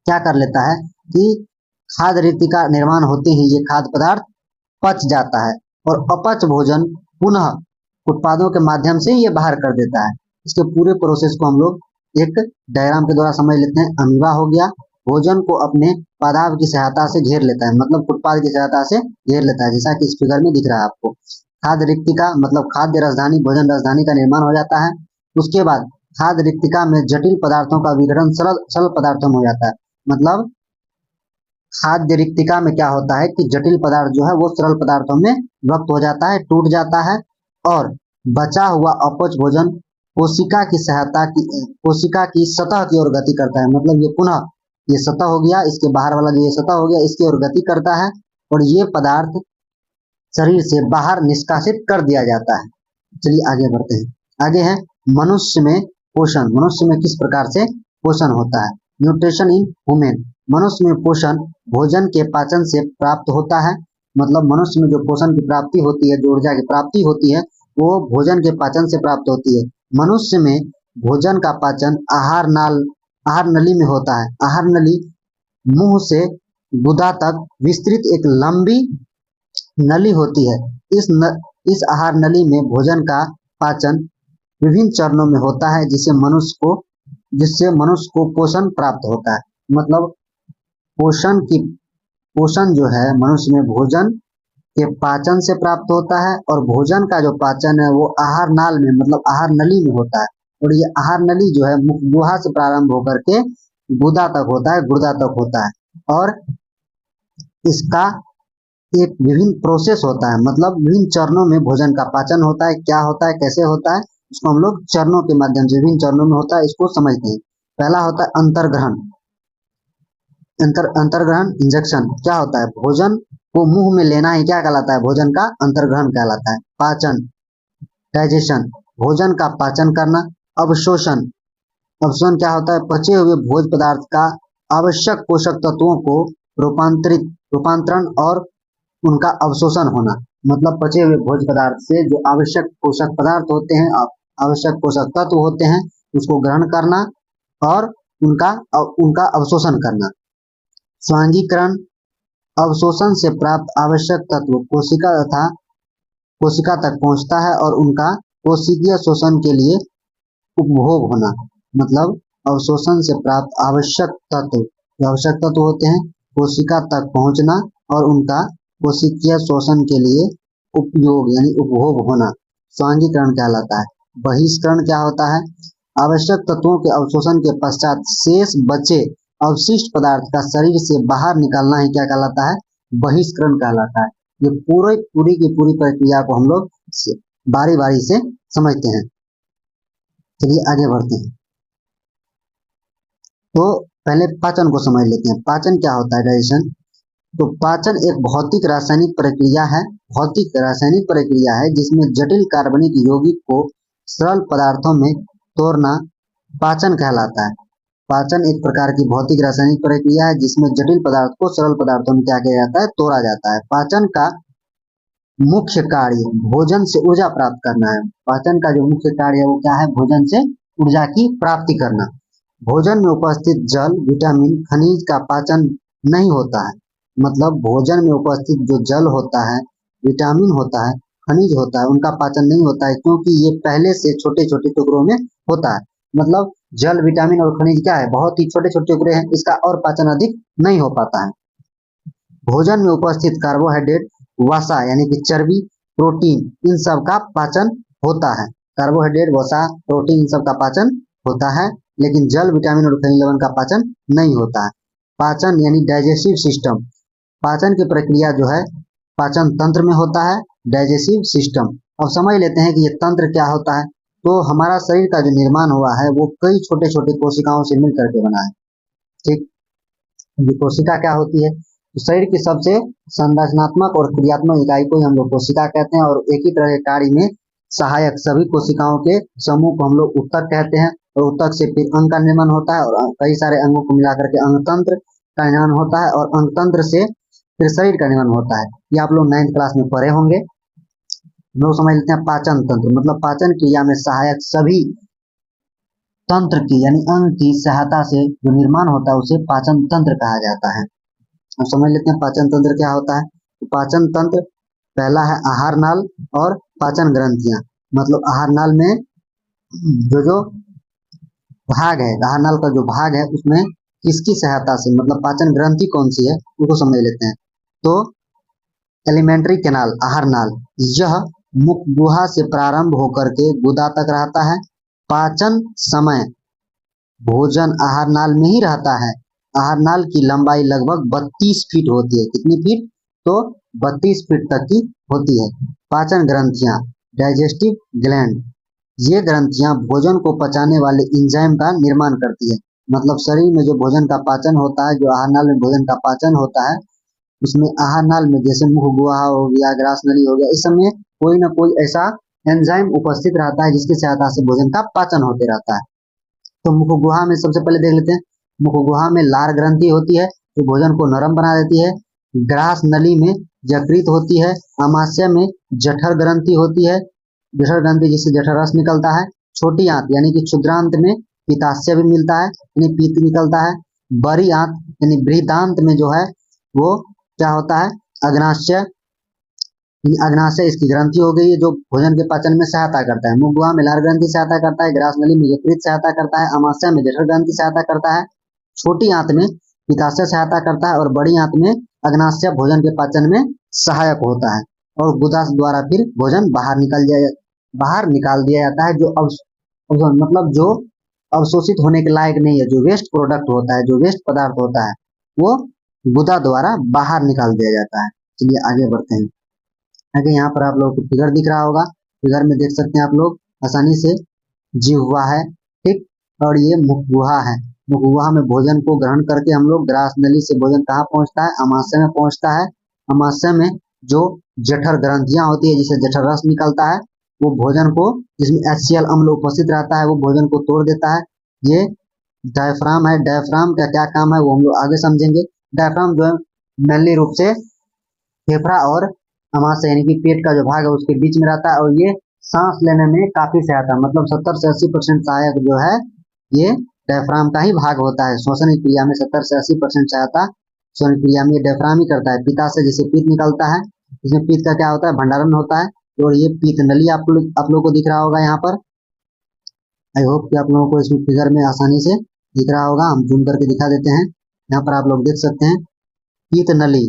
क्या कर लेता है कि खाद्य रिक्तिका निर्माण होते ही ये खाद्य पदार्थ पच जाता है और अपच भोजन पुनः उत्पादों के माध्यम से ये बाहर कर देता है। इसके पूरे प्रोसेस को हम लोग एक डायग्राम के द्वारा समझ लेते हैं। अमीबा हो गया, भोजन को अपने पादाब की सहायता से घेर लेता है, मतलब उत्पाद की सहायता से घेर लेता है, जैसा कि इस फिगर में दिख रहा है आपको। खाद्य रिक्तिका मतलब खाद्य राजधानी, भोजन राजधानी का निर्माण हो जाता है। उसके बाद खाद्य रिक्तिका में जटिल पदार्थों का विघटन सरल पदार्थों में हो जाता है। मतलब खाद्य रिक्तिका में क्या होता है कि जटिल पदार्थ जो है वो सरल पदार्थों में विभक्त हो जाता है, टूट जाता है और बचा हुआ अपच भोजन कोशिका की सतह की ओर गति करता है। मतलब ये पुनः ये सतह हो गया, इसके बाहर वाला जो ये सतह हो गया, इसकी ओर गति करता है और ये पदार्थ शरीर से बाहर निष्कासित कर दिया जाता है। चलिए आगे बढ़ते हैं। आगे है मनुष्य में पोषण। मनुष्य में किस प्रकार से पोषण होता है। न्यूट्रिशन इन ह्यूमन, मनुष्य में पोषण भोजन के पाचन से प्राप्त होता है। मतलब मनुष्य में जो पोषण की प्राप्ति होती है, जो ऊर्जा की प्राप्ति होती है, वो भोजन के पाचन से प्राप्त होती है। मनुष्य में भोजन का पाचन आहार नली में होता है। आहार नली मुंह से गुदा तक विस्तृत एक लंबी नली होती है। इस आहार नली में भोजन का पाचन विभिन्न चरणों में होता है जिससे मनुष्य को पोषण प्राप्त होता है। मतलब पोषण जो है मनुष्य में भोजन के पाचन से प्राप्त होता है और भोजन का जो पाचन है वो आहार नाल में मतलब आहार नली में होता है। और ये आहार नली जो है मुख गुहा से प्रारंभ होकर के गुदा तक होता है, गुर्दा तक होता है और इसका एक विभिन्न प्रोसेस होता है, मतलब विभिन्न चरणों में भोजन का पाचन होता है। क्या होता है, कैसे होता है, इसको हम लोग चरणों के माध्यम से विभिन्न चरणों में होता है, इसको समझते हैं। पहला होता है अंतर्ग्रहण। अंतर्ग्रहण इंजेक्शन क्या होता है, भोजन को मुंह में लेना ही क्या कहलाता है, भोजन का अंतर्ग्रहण कहलाता है। पाचन डाइजेशन, भोजन का पाचन करना। अवशोषण, अवशोषण क्या होता है, पचे हुए भोज्य पदार्थ का आवश्यक पोषक तत्वों को रूपांतरण और उनका अवशोषण होना। मतलब पचे हुए भोज्य पदार्थ से जो आवश्यक पोषक पदार्थ होते हैं, आवश्यक पोषक तत्व होते हैं, उसको ग्रहण करना और उनका उनका अवशोषण करना। स्वांगीकरण, अवशोषण से प्राप्त आवश्यक तत्व कोशिका तक पहुंचता है और उनका कोशिकीय शोषण के लिए उपभोग होना। मतलब अवशोषण से प्राप्त आवश्यक तत्व होते हैं, कोशिका तक पहुंचना और उनका कोशिकीय शोषण के लिए उपयोग यानी उपभोग होना स्वांगीकरण कहलाता है। बहिष्करण क्या होता है, आवश्यक तत्वों के अवशोषण के पश्चात शेष बचे अवशिष्ट पदार्थ का शरीर से बाहर निकालना ही क्या कहलाता है, बहिष्करण कहलाता है। ये पूरी की पूरी प्रक्रिया को हम लोग बारी बारी से समझते हैं। चलिए आगे बढ़ते हैं। तो पहले पाचन को समझ लेते हैं। पाचन क्या होता है, डाइजेशन। तो पाचन एक भौतिक रासायनिक प्रक्रिया है जिसमें जटिल कार्बनिक यौगिक को सरल पदार्थों में तोड़ना पाचन कहलाता है। पाचन एक प्रकार की भौतिक रासायनिक प्रक्रिया है जिसमें जटिल पदार्थ को सरल पदार्थों में क्या किया जाता है, तोड़ा जाता है। पाचन का मुख्य कार्य भोजन से ऊर्जा प्राप्त करना है। पाचन का जो मुख्य कार्य है वो क्या है, भोजन से ऊर्जा की प्राप्ति करना। भोजन में उपस्थित जल, विटामिन, खनिज का पाचन नहीं होता है। मतलब भोजन में उपस्थित जो जल होता है, विटामिन होता है, खनिज होता है, उनका पाचन नहीं होता है क्योंकि ये पहले से छोटे छोटे टुकड़ों में होता है। मतलब जल, विटामिन और खनिज क्या है, बहुत ही छोटे छोटे टुकड़े हैं, इसका और पाचन अधिक नहीं हो पाता है। भोजन में उपस्थित कार्बोहाइड्रेट, वसा यानी कि चर्बी, प्रोटीन, इन सब का पाचन होता है। कार्बोहाइड्रेट, वसा, प्रोटीन, इन सब का पाचन होता है, लेकिन जल, विटामिन और खनिज लवण का पाचन नहीं होता है। पाचन यानी डाइजेस्टिव सिस्टम, पाचन की प्रक्रिया जो है पाचन तंत्र में होता है, डाइजेस्टिव सिस्टम। अब समझ लेते हैं कि ये तंत्र क्या होता है। तो हमारा शरीर का जो निर्माण हुआ है वो कई छोटे छोटे कोशिकाओं से मिलकर के बना है। ठीक, ये कोशिका क्या होती है, तो शरीर की सबसे संरचनात्मक और क्रियात्मक इकाई को हम लोग कोशिका कहते हैं और एक ही तरह के कार्य में सहायक सभी कोशिकाओं के समूह को हम लोग ऊतक कहते हैं। और ऊतक से फिर अंग का निर्माण होता है और कई सारे अंगों को मिलाकर के अंगतंत्र का निर्माण होता है और अंगतंत्र से फिर शरीर का निर्माण होता है। ये आप लोग 9th क्लास में पढ़े होंगे। हम लोग समझ लेते हैं पाचन तंत्र, मतलब पाचन क्रिया में सहायक सभी तंत्र की यानी अंग की सहायता से जो निर्माण होता है उसे पाचन तंत्र कहा जाता है। अब समझ लेते हैं पाचन तंत्र क्या होता है। तो पाचन तंत्र पहला है आहार नाल और पाचन ग्रंथियां। मतलब आहार नाल में जो भाग है, आहार नाल का जो भाग है उसमें किसकी सहायता से, मतलब पाचन ग्रंथि कौन सी है उसको समझ लेते हैं। तो एलिमेंट्री कैनाल, आहार नाल, यह मुख गुहा से प्रारंभ होकर के गुदा तक रहता है। पाचन समय भोजन आहार नाल में ही रहता है। आहार नाल की लंबाई लगभग 32 फीट होती है। कितनी फीट, तो 32 फीट तक की होती है। पाचन ग्रंथियां, डाइजेस्टिव ग्लैंड, ये ग्रंथियां भोजन को पचाने वाले एंजाइम का निर्माण करती है। मतलब शरीर में जो भोजन का पाचन होता है, जो आहार नाल में भोजन का पाचन होता है, उसमें आहार नाल में जैसे मुख गुहा हो गया, ग्रास नली हो गया, इस समय कोई ना कोई ऐसा एंजाइम उपस्थित रहता है जिसकी सहायता से भोजन का पाचन होते रहता है। तो मुख गुहा में सबसे पहले देख लेते हैं। मुख गुहा में लार ग्रंथि होती है जो भोजन को नरम बना देती है। ग्रास नली में यकृत होती है। आमाशय में जठर ग्रंथि होती है, जठर ग्रंथि जिससे जठर रस निकलता है। छोटी आंत यानी कि क्षुद्रांत में पित्ताशय भी मिलता है यानी पित्त निकलता है। बड़ी आंत यानी बृहदांत में जो है वो क्या होता है, अग्नाशय, अग्नाशय इसकी ग्रंथि हो गई है जो भोजन के पाचन में सहायता करता है। मुख गुहा में लार ग्रंथि सहायता करता है, ग्रास नली में यकृत सहायता करता है, आमाशय में जठर ग्रंथि सहायता करता है, छोटी आंत में पित्ताशय सहायता करता है और बड़ी आंत में अग्नाशय भोजन के पाचन में सहायक होता है। और गुदा द्वारा फिर भोजन बाहर निकाल दिया जाता है। जो मतलब जो अवशोषित होने के लायक नहीं है, जो वेस्ट प्रोडक्ट होता है, जो वेस्ट पदार्थ होता है, वो गुदा द्वारा बाहर निकाल दिया जाता है। चलिए आगे बढ़ते हैं। आगे यहाँ पर आप लोगों को फिगर दिख रहा होगा, फिगर में देख सकते हैं आप लोग आसानी से जिह्वा है, ठीक, और ये मुखगुहा है। मुखगुहा में भोजन को ग्रहण करके हम लोग ग्रास नली से भोजन कहाँ पहुँचता है, अमाशय में पहुँचता है। अमाशय में जो जठर ग्रंथियां होती है जिससे जठर रस निकलता है, वो भोजन को, जिसमें HCl अम्ल उपस्थित रहता है, वो भोजन को तोड़ देता है। ये डायफ्राम है। डायफ्राम का क्या काम है वो हम लोग आगे समझेंगे। डायफ्राम जो है मेनली रूप से फेफड़ा और अमाशय यानी कि पेट का जो भाग है उसके बीच में रहता है, और ये सांस लेने में काफी सहायता, मतलब 70 से 80% सहायक जो है ये डायफ्राम का ही भाग होता है। श्वसन क्रिया में 70 से 80% सहायता श्वसन क्रिया में डायफ्राम ही करता है। पित्ताशय जैसे पित्त निकलता है, इसमें पित्त का क्या होता है, भंडारण होता है, और ये पित्त नली आप लोगों को दिख रहा होगा यहाँ पर। आई होप कि आप लोगों को इसमें फिगर में आसानी से दिख रहा होगा, हम जूम करके दिखा देते हैं। यहाँ पर आप लोग देख सकते हैं पित्त नली,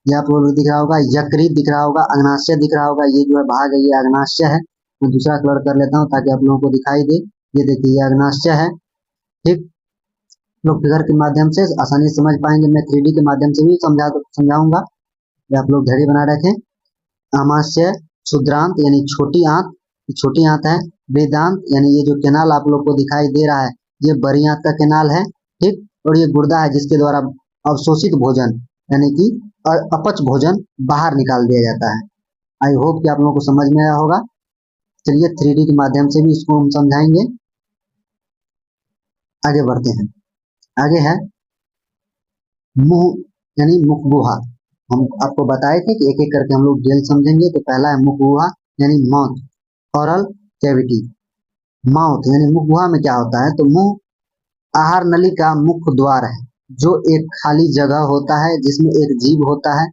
ये आप लोगों को दिख रहा होगा। यकृत दिख रहा होगा, अग्नाशय दिख रहा होगा, ये जो है भाग है ये अग्नाशय है। मैं दूसरा कलर कर लेता हूँ ताकि आप लोगों को दिखाई दे। ये देखिए ये अग्नाशय है, ठीक। लोग फिगर के माध्यम से आसानी से समझ पाएंगे, मैं 3D के माध्यम से भी समझाऊंगा। आप लोग धैर्य बना रखें। अमाशय, क्षुद्रांत यानी छोटी आंत, छोटी आंत है। वेदांत यानी ये जो केनाल आप लोग को दिखाई दे रहा है ये बड़ी आंत का केनाल है, ठीक। और ये गुर्दा है जिसके द्वारा अवशोषित भोजन यानी कि अपच भोजन बाहर निकाल दिया जाता है। आई होप कि आप लोगों को समझ में आया होगा। चलिए 3D के माध्यम से भी इसको हम समझाएंगे। आगे बढ़ते हैं। आगे है मुंह यानी मुखगुहा। हम आपको बताए थे कि एक एक करके हम लोग डिटेल समझेंगे। तो पहला है मुखगुहा यानी माउथ, ओरल कैविटी। माउथ यानी मुखगुहा में क्या होता है, तो मुंह आहार नली का मुख्य द्वार है, जो एक खाली जगह होता है जिसमें एक जीभ होता है,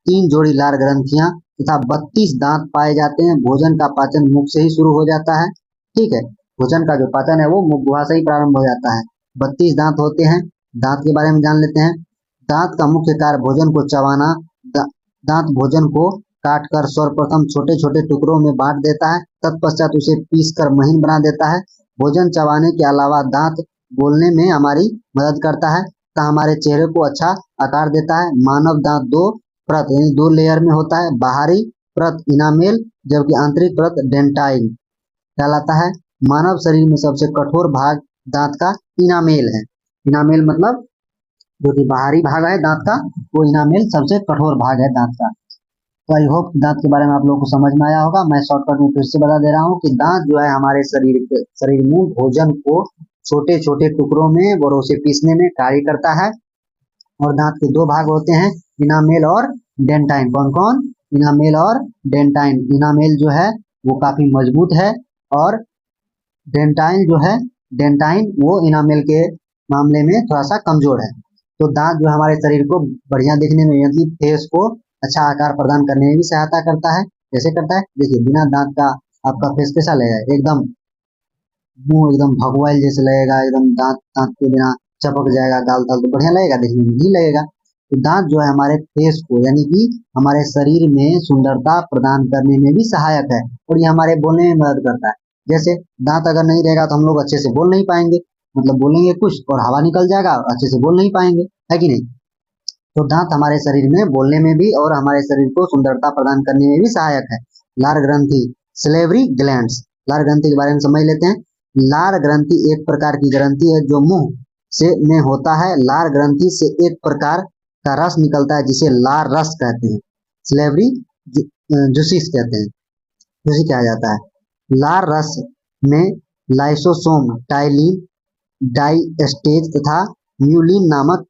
3 जोड़ी लार ग्रंथियां तथा 32 दांत पाए जाते हैं। भोजन का पाचन मुख से ही शुरू हो जाता है, ठीक है। भोजन का जो पाचन है वो मुखगुहा से ही प्रारंभ हो जाता है। 32 दांत होते हैं। दांत के बारे में जान लेते हैं। दांत का मुख्य कार्य भोजन को चबाना। दांत भोजन को काटकर सर्वप्रथम छोटे छोटे टुकड़ों में बांट देता है, तत्पश्चात उसे पीसकर महीन बना देता है। भोजन चबाने के अलावा दांत बोलने में हमारी मदद करता है तथा हमारे चेहरे को अच्छा आकार देता है। मानव दांत 2 परत यानी 2 लेयर में होता है। बाहरी परत इनामेल जबकि आंतरिक परत डेंटाइल कहलाता है। मानव शरीर में सबसे कठोर भाग दांत का इनामेल है। इनामेल मतलब जो कि बाहरी भाग है दांत का, वो इनामेल सबसे कठोर भाग है दांत का। तो आई होप दांत के बारे में आप लोगों को समझ में आया होगा। मैं शॉर्टकट में फिर से बता दे रहा हूँ कि दांत जो है हमारे शरीर में भोजन को छोटे छोटे टुकड़ों में और उसे पीसने में कार्य करता है। और दांत के 2 भाग होते हैं, इनामेल और डेंटाइन। कौन कौन, इनामेल और डेंटाइन। इनामेल जो है वो काफी मजबूत है, और डेंटाइन जो है, डेंटाइन वो इनामेल के मामले में थोड़ा सा कमजोर है। तो दांत जो हमारे शरीर को बढ़िया दिखने में यानी फेस को अच्छा आकार प्रदान करने में भी सहायता करता है। कैसे करता है, देखिए बिना दांत का आपका फेस कैसा लगेगा, एकदम मुंह एकदम भगवाइल जैसे लगेगा, एकदम दांत दांत के बिना चपक जाएगा गाल ताल, तो बढ़िया लगेगा, देखने में नहीं लगेगा। तो दांत जो है हमारे फेस को यानी कि हमारे शरीर में सुंदरता प्रदान करने में भी सहायक है, और ये हमारे बोलने में मदद करता है। जैसे दांत अगर नहीं रहेगा तो हम लोग अच्छे से बोल नहीं पाएंगे, मतलब बोलेंगे कुछ और हवा निकल जाएगा और अच्छे से बोल नहीं पाएंगे, है कि नहीं। तो दांत हमारे शरीर में बोलने में भी और हमारे शरीर को सुंदरता प्रदान करने में भी सहायक है। लार ग्रंथि, सलेवरी ग्लैंड्स। लार ग्रंथि के बारे में समझ लेते हैं। लार ग्रंथि एक प्रकार की ग्रंथि है जो मुंह से में होता है। लार ग्रंथि से एक प्रकार का रस निकलता है जिसे लार रस कहते हैं, सलेवरी जूसिस कहते हैं, जूसी कहा जाता है। लार रस में लाइसोसोम, टाइलिन, डाइएस्टेज तथा म्यूलिन नामक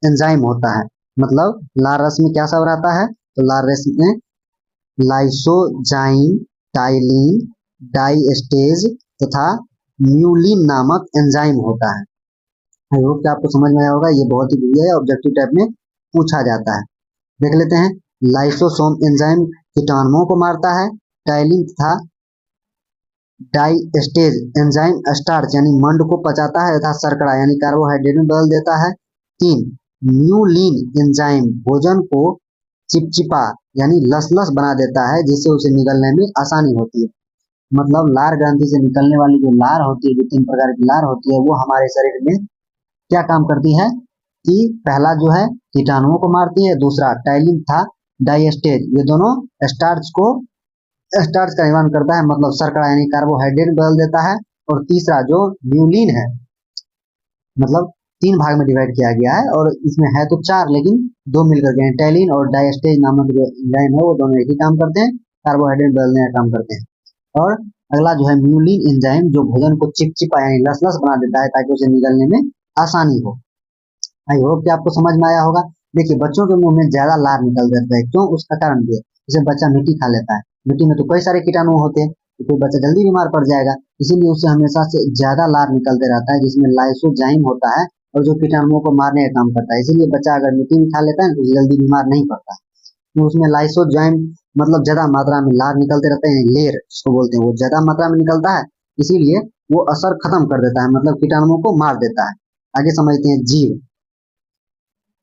एंजाइम होता है। मतलब लार रस में क्या सब रहता है, तो लार रस में लाइसोजाइम, टाइलिन, डाइएस्टेज तथा म्यूलिन नामक एंजाइम होता है। आई होप कि आपको समझ में आया होगा। ये बहुत ही बढ़िया है, ऑब्जेक्टिव टाइप में पूछा जाता है। देख लेते हैं। लाइसोसोम एंजाइम कीटाणुओं को मारता है। टाइलिन तथा डाइएस्टेज एंजाइम स्टार्च यानी मंड को पचाता है तथा शर्करा यानी कार्बोहाइड्रेट में बदल देता है। 3 म्यूलिन एंजाइम भोजन को चिपचिपा यानी लसलस बना देता है जिससे उसे निगलने में आसानी होती है। मतलब लार ग्रंथि से निकलने वाली जो लार होती है, जो 3 प्रकार की लार होती है, वो हमारे शरीर में क्या काम करती है कि पहला जो है कीटाणुओं को मारती है, दूसरा टाइलिन था डाइस्टेज, ये दोनों स्टार्च का निर्माण करता है, मतलब शर्करा यानी कार्बोहाइड्रेट बदल देता है। और तीसरा जो म्यूलिन है, मतलब 3 भाग में डिवाइड किया गया है और इसमें है तो 4 लेकिन 2 मिलकर के हैं। टैलिन और डाइस्टेज नामक जो एंजाइम है वो दोनों एक ही काम करते हैं, कार्बोहाइड्रेट बदलने का काम करते हैं। और अगला जो है म्यूलिन एंजाइम, जो भोजन को चिपचिपा यानी लसलस बना देता है ताकि उसे निगलने में आसानी हो। आई होप कि आपको समझ में आया होगा। देखिए बच्चों के मुंह में ज्यादा लार निकल जाता है, क्यों? उसका कारण भी है, जैसे बच्चा मिट्टी खा लेता है, मिट्टी में तो कई सारे कीटाणु होते हैं, तो कोई बच्चा जल्दी बीमार पड़ जाएगा, इसीलिए उसे हमेशा से ज्यादा लार निकलते रहता है जिसमें लाइसोजाइम होता है और जो कीटाणुओं को मारने का काम करता है। इसीलिए बच्चा अगर मिट्टी भी खा लेता है तो जल्दी बीमार नहीं पड़ता, तो उसमें लाइसोजाइम मतलब ज्यादा मात्रा में लार निकलते रहते हैं, लेर जिसको बोलते हैं, वो ज्यादा मात्रा में निकलता है, इसीलिए वो असर खत्म कर देता है, मतलब कीटाणुओं को मार देता है। आगे समझते हैं जीव।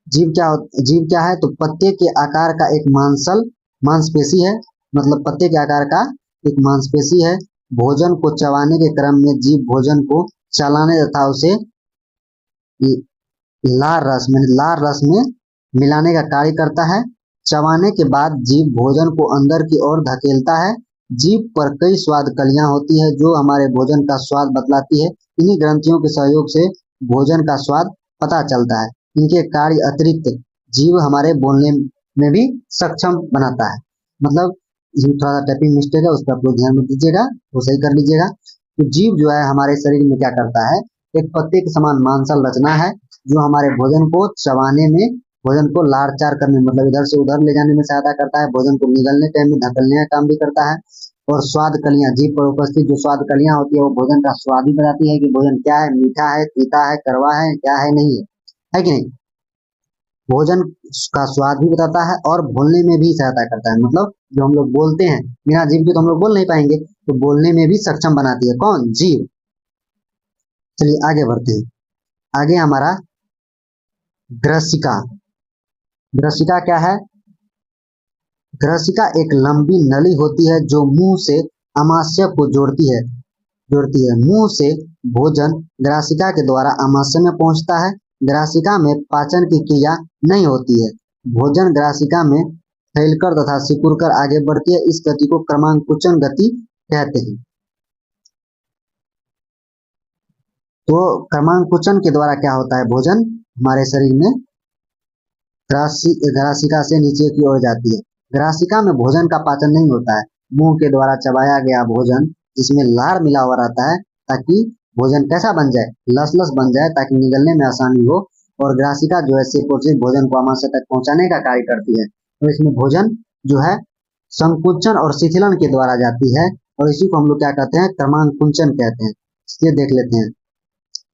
जीव क्या है? तो पत्ते के आकार का एक मांसपेशी है, मतलब पत्ते के आकार का एक मांसपेशी है। भोजन को चबाने के क्रम में जीव भोजन को चलाने तथा उसे लार रस में मिलाने का कार्य करता है। चबाने के बाद जीव भोजन को अंदर की ओर धकेलता है। जीभ पर कई स्वाद कलियां होती है जो हमारे भोजन का स्वाद बतलाती है। इन्हीं ग्रंथियों के सहयोग से भोजन का स्वाद पता चलता है। इनके कार्य अतिरिक्त जीव हमारे बोलने में भी सक्षम बनाता है। मतलब इसमें थोड़ा सा टाइपिंग मिस्टेक है, उस पर आप लोग ध्यान मत दीजिएगा, वो सही कर लीजिएगा। तो जीव जो है हमारे शरीर में क्या करता है, एक पत्ते के समान मांसल रचना है जो हमारे भोजन को चबाने में, भोजन को लार चार करने मतलब इधर से उधर ले जाने में सहायता करता है, भोजन को निगलने टाइम में धकेलने का काम भी करता है। और स्वाद कलियां, जीभ पर उपस्थित जो स्वाद कलियां होती है वो भोजन का स्वाद भी बताती है कि भोजन क्या है, मीठा है, तीता है, कड़वा है, क्या है, नहीं है कि नहीं। भोजन का स्वाद भी बताता है और बोलने में भी सहायता करता है, मतलब जो हम लोग बोलते हैं बिना जीभ के तो हम लोग बोल नहीं पाएंगे, तो बोलने में भी सक्षम बनाती है कौन? जीभ। चलिए आगे बढ़ते हैं। आगे हमारा ग्रसिका। ग्रसिका क्या है? ग्रसिका एक लंबी नली होती है जो मुंह से आमाशय को जोड़ती है। मुंह से भोजन ग्रासिका के द्वारा आमाशय में पहुंचता है। ग्रासिका में पाचन की क्रिया नहीं होती है। भोजन ग्रासिका में फैलकर तथा सिकुड़कर आगे बढ़ती है। इस गति को क्रमांकुचन गति कहते हैं। तो क्रमांकुचन के द्वारा क्या होता है, भोजन हमारे शरीर में ग्रासिका से नीचे की ओर जाती है। ग्रासिका में भोजन का पाचन नहीं होता है। मुंह के द्वारा चबाया गया भोजन जिसमें लार मिला हुआ रहता है ताकि भोजन कैसा बन जाए, लस बन जाए ताकि निगलने में आसानी हो। और ग्रासिका जो है सिर्फ भोजन को आमाशय तक पहुंचाने का कार्य करती है। तो इसमें भोजन जो है संकुचन और शिथिलन के द्वारा जाती है और इसी को हम लोग क्या कहते हैं, क्रमांकुचन कहते हैं। इसलिए देख लेते हैं,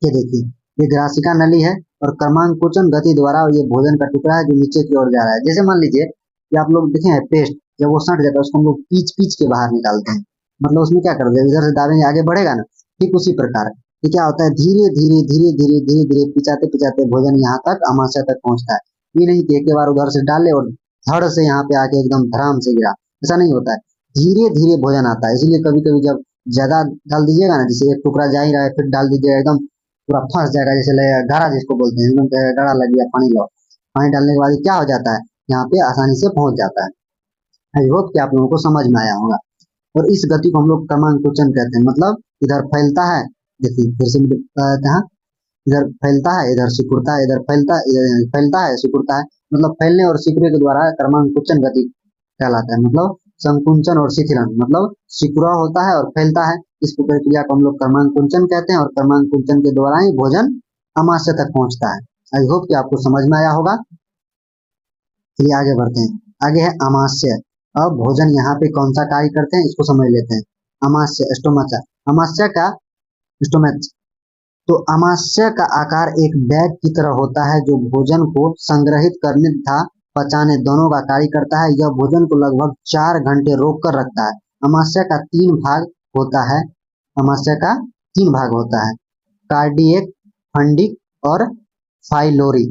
ये देखिए ये ग्रासिका नली है और क्रमांकुचन गति द्वारा ये भोजन का टुकड़ा है जो नीचे की ओर जा रहा है। जैसे मान लीजिए कि आप लोग देखे हैं पेस्ट, जब वो सट जाता है उसको हम लोग पीच के बाहर निकालते हैं, मतलब उसमें क्या करते हैं, इधर से दाबेंगे आगे बढ़ेगा ना, ठीक उसी प्रकार ये क्या होता है, धीरे धीरे पिचाते भोजन यहाँ तक आमाशय तक पहुंचता है। ये नहीं कि एक बार उधर से डाले और धड़ से यहाँ पे आके एकदम धड़ाम से गिरा, ऐसा नहीं होता है, धीरे धीरे भोजन आता है। इसीलिए कभी कभी जब ज्यादा डाल दीजिएगा ना, जैसे एक टुकड़ा जा ही रहा है फिर डाल दीजिएगा एकदम पूरा फंस जाएगा, जैसे लगेगा गाढ़ा जिसको बोलते हैं, एकदम गाढ़ा लग गया, पानी लो, पानी डालने के बाद क्या हो जाता है, यहाँ पे आसानी से पहुंच जाता है। आई होप कि आप लोगों को समझ में आया होगा। और इस गति को हम लोग क्रमांकुचन कहते हैं, मतलब इधर फैलता है, देखिए फिर से इधर फैलता है, इधर सिकुड़ता है, इधर फैलता है, इधर फैलता है, सिकुड़ता है, मतलब फैलने और सिकुड़े के द्वारा क्रमांकुचन गति कहलाता है। मतलब संकुचन और शिथिलन, मतलब सिकुड़ा होता है और फैलता है, इस प्रक्रिया को हम लोग क्रमांकुचन कहते हैं और क्रमांकुचन के द्वारा ही भोजन आमाशय तक पहुंचता है। आई होप कि आपको समझ में आया होगा। चलिए आगे बढ़ते हैं। आगे है आमाशय। अब भोजन यहाँ पे कौन सा कार्य करते हैं इसको समझ लेते हैं। आमाशय, स्टोमचा, आमाशय का स्टोमच। तो आमाशय का आकार एक बैग की तरह होता है जो भोजन को संग्रहित करने तथा पचाने दोनों का कार्य करता है। यह भोजन को लगभग 4 घंटे रोक कर रखता है। आमाशय का 3 भाग होता है। आमाशय का 3 भाग होता है, कार्डियक, फंडिक और फाइलोरी।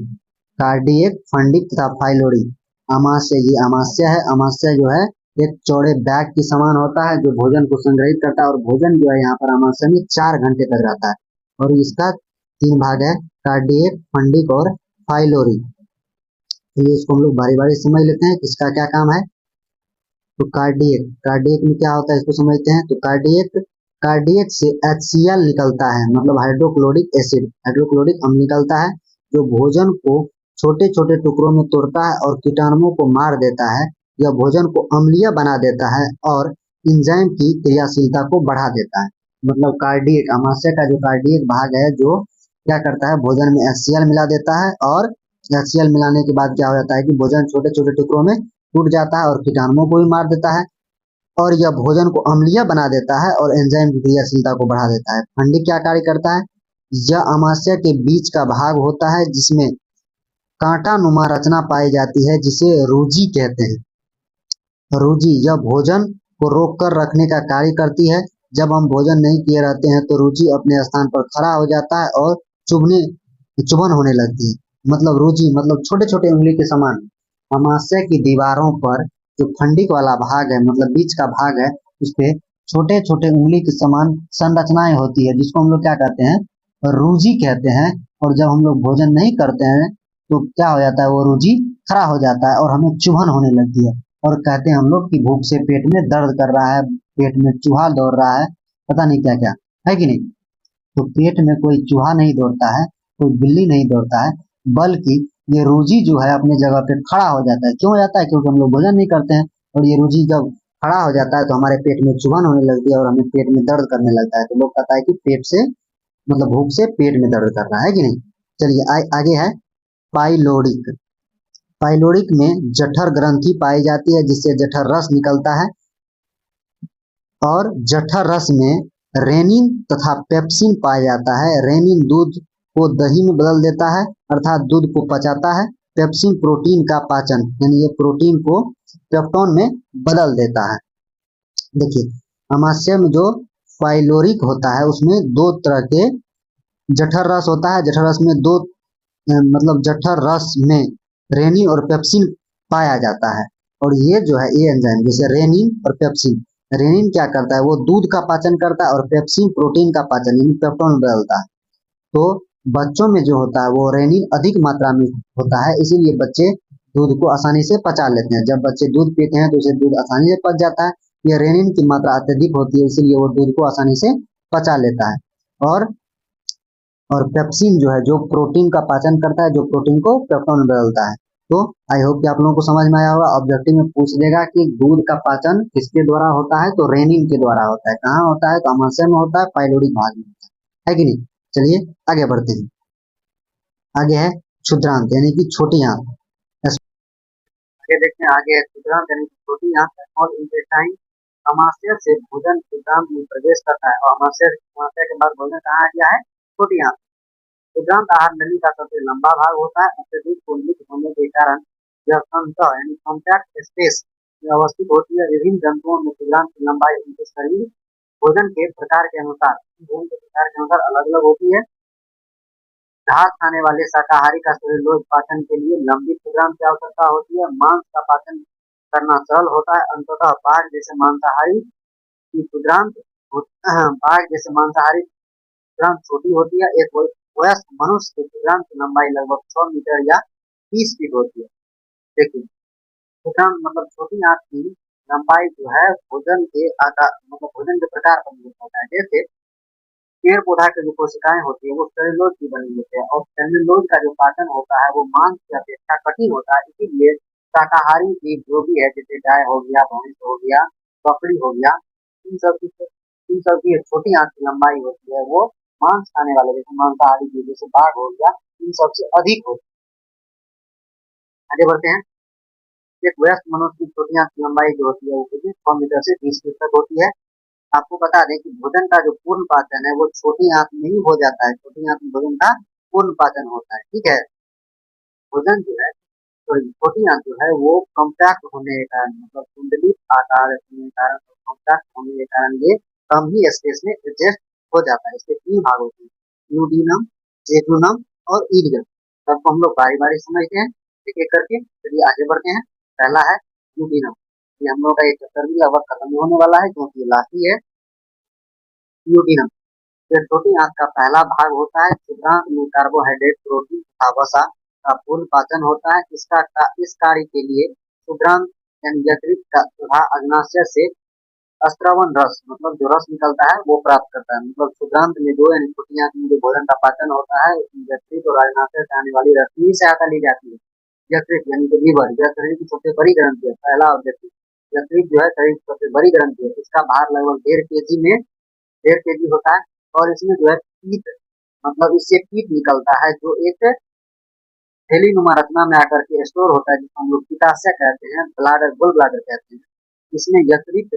कार्डियक, फंडिक तथा फाइलोरी। आमाशय, ये आमाशय है। आमाशय जो है एक चौड़े बैग के समान होता है जो भोजन को संग्रहित करता है और भोजन जो है यहाँ पर आमाशय में 4 घंटे तक रहता है। और इसका 3 भाग है, कार्डियक, फंडिक और फाइलोरी। चलिए इसको हम लोग बारी बारी समझ लेते हैं किसका क्या काम है। तो कार्डियक, कार्डियक में क्या होता है इसको समझते हैं। तो कार्डियक, कार्डियक से HCl निकलता है, मतलब हाइड्रोक्लोरिक एसिड, हाइड्रोक्लोरिक अम्ल निकलता है, जो भोजन को छोटे छोटे टुकड़ों में तोड़ता है और कीटाणुओं को मार देता है। यह भोजन को अम्लीय बना देता है और इंजाइम की क्रियाशीलता को बढ़ा देता है। मतलब कार्डियक, अमाशय का जो कार्डियक भाग है, जो क्या करता है, भोजन में HCl मिला देता है, और HCl मिलाने के बाद क्या हो जाता है कि भोजन छोटे छोटे टुकड़ों में टूट जाता है और कीटाणुओं को भी मार देता है, और यह भोजन को अम्लीय बना देता है और एंजाइम की क्रियाशीलता को बढ़ा देता है। फंडिक क्या कार्य करता है, यह अमाशय के बीच का भाग होता है जिसमें कांटा नुमा रचना पाई जाती है, जिसे रूजी कहते हैं। रूजी यह भोजन को रोक कर रखने का कार्य करती है। जब हम भोजन नहीं किए रहते हैं तो रूजी अपने स्थान पर खड़ा हो जाता है और चुभने चुभन होने लगती है। मतलब रूजी मतलब छोटे छोटे उंगली के समान अमाशय की दीवारों पर जो फंडिक वाला भाग है, मतलब बीच का भाग है, उस पे छोटे छोटे उंगली के समान संरचनाएं होती है, जिसको हम लोग क्या कहते हैं, रूजी कहते हैं। और जब हम लोग भोजन नहीं करते हैं तो क्या हो जाता है, वो रूजी खड़ा हो जाता है और हमें चुभन होने लगती है, और कहते हैं हम लोग कि भूख से पेट में दर्द कर रहा है, पेट में चूहा दौड़ रहा है, पता नहीं क्या क्या, है कि नहीं। तो पेट में कोई चूहा नहीं दौड़ता है, कोई बिल्ली नहीं दौड़ता है, बल्कि ये रूजी जो है अपने जगह पे खड़ा हो जाता है। क्यों हो जाता है, क्योंकि हम लोग भोजन नहीं करते हैं, और ये रूजी जब खड़ा हो जाता है तो हमारे पेट में चुभन होने लगती है और हमें पेट में दर्द करने लगता है। तो लोग कहता है कि पेट से मतलब भूख से पेट में दर्द कर रहा है कि नहीं। चलिए आगे है पाइलोरिक। पाइलोरिक में जठर ग्रंथि पाई जाती है, जिससे जठर रस निकलता है, और जठर रस में रेनिन तथा पेप्सिन पाया जाता है। रेनिन दूध को दही में बदल देता है, अर्थात दूध को पचाता है। पेप्सिन प्रोटीन का पाचन, यानी ये प्रोटीन को पेप्टोन में बदल देता है। देखिए अमाशय में जो पाइलोरिक होता है उसमें दो तरह के जठर रस होता है। जठर रस में दो मतलब जठर रस में रेनिन और पेप्सिन पाया जाता है, और ये जो है ये एंजाइम जैसे रेनिन और पेप्सिन, रेनिन क्या करता है, वो दूध का पाचन करता है, और पेप्सिन प्रोटीन का पाचन यानी पेप्टोन में बदलता है। तो बच्चों में जो होता है वो रेनिन अधिक मात्रा में होता है, इसीलिए बच्चे दूध को आसानी से पचा लेते हैं। जब बच्चे दूध पीते हैं तो उसे दूध आसानी से पच जाता है। यह रेनिन की मात्रा अत्यधिक होती है, इसीलिए वो दूध को आसानी से पचा लेता है। और पेप्सिन जो है जो प्रोटीन का पाचन करता है, जो प्रोटीन को पेप्टोन में बदलता है। तो आई होप कि आप लोगों को समझ में आया होगा। ऑब्जेक्टिव में पूछ लेगा कि दूध का पाचन किसके द्वारा होता है, तो रेनिन के द्वारा होता है। कहाँ होता है, तो अमाशय में होता है, पाइलोरिक भाग में होता है कि नहीं। चलिए आगे बढ़ते हैं। आगे है क्षुद्रांत यानी कि छोटी आंत। आगे देखते हैं, आगे है क्षुद्रांत यानी कि छोटी आंत। और इंटेस्टाइन अमाशय से भोजन क्षुद्रांत में प्रवेश करता है, और अमाशय के बाद भोजन कहाँ आ गया है, छोटी आंत। क्षुद्रांत आहार नली का सबसे लंबा भाग होता है। अत्यधिक कुंडलित होने के कारण यह अंतः यानी कॉम्पैक्ट स्पेस में अवस्थित होती है। विभिन्न जंतुओं में क्षुद्रांत की लंबाई उनके शरीर भोजन के प्रकार के अनुसार अलग अलग होती है। घास खाने वाले शाकाहारी का सेलुलोज पाचन के लिए लंबी क्षुद्रांत की आवश्यकता होती है। मांस का पाचन करना सरल होता है। अंततः बाघ जैसे मांसाहारी की क्षुद्रांत बाघ जैसे मांसाहारी क्षुद्रांत छोटी होती है। एक वयस्क मनुष्य की क्षुद्रांत की लंबाई लगभग 6 मीटर या 30 फीट होती है। देखिए क्षुद्रांत मतलब छोटी आंत की लंबाई जो है भोजन के आकार मतलब भोजन के प्रकार पर निर्भर करता है। जैसे पेड़ पौधा की जो कोशिकाएं होती है वो सेलुलोज की बनी होती है, और सेलुलोज का जो पाचन होता है वो मांस की अपेक्षा कठिन होता है। इसीलिए शाकाहारी जीव जो भी है, जैसे गाय हो गया, भैंस हो गया, बकरी हो गया, इन सब की छोटी आंत की लंबाई होती है वो मांस खाने वाले जैसे मांसाहारी जीव जैसे बाघ हो गया, इन सबसे अधिक होती है। आगे बढ़ते हैं। एक वयस्क मनुष्य की छोटी आंत की लंबाई जो होती है वो 6 मीटर से 20 फीट तक होती है। आपको बता दें कि भोजन का जो पूर्ण पाचन है वो छोटी आंत में ही हो जाता है। छोटी आंत में भोजन का पूर्ण पाचन होता है, ठीक है। भोजन जो है छोटी आंत जो है वो कॉम्पैक्ट होने के कारण मतलब कुंडलित आकार होने के कारण, कॉम्पैक्ट होने के कारण ये कम ही स्पेस में एडजस्ट हो जाता है। इसके 3 भाग होते हैं, यूडिनम, जेजुनम और इलियम। सबको हम लोग बारी बारी समझते हैं एक एक करके। चलिए आगे बढ़ते हैं। पहला है यूडिनम। ये हम लोग का एक चैप्टर भी लगभग खत्म होने वाला है क्योंकि लास्ट ही है। यूडिनम ये छोटी आंत का पहला भाग होता है। क्षुद्रांत में कार्बोहाइड्रेट, प्रोटीन तथा वसा का पूर्ण पाचन होता है। इस कार्य के लिए क्षुद्रांत यानी यकृत का तथा अग्नाशय से स्त्रवण रस मतलब जो रस निकलता है वो प्राप्त करता है। मतलब क्षुद्रांत में जो यानी छोटी आंत में जो भोजन का पाचन होता है यकृत और अग्नाशय से आने वाली रस की सहायता ली जाती है। यकृत यानी कि लीवर, यह शरीर की सबसे बड़ी ग्रंथि है। पहला ऑब्जेक्टिव, यकृत जो है शरीर की सबसे बड़ी ग्रंथि है। इसका भार लगभग 1.5 kg होता है और इसमें जो है पीत मतलब इससे पीत निकलता है जो एक थैलीनुमा रचना में आकर के स्टोर होता है, जिसको हम लोग पित्ताशय कहते हैं, ब्लाडर गोल ब्लाडर कहते हैं। इसमें यकृत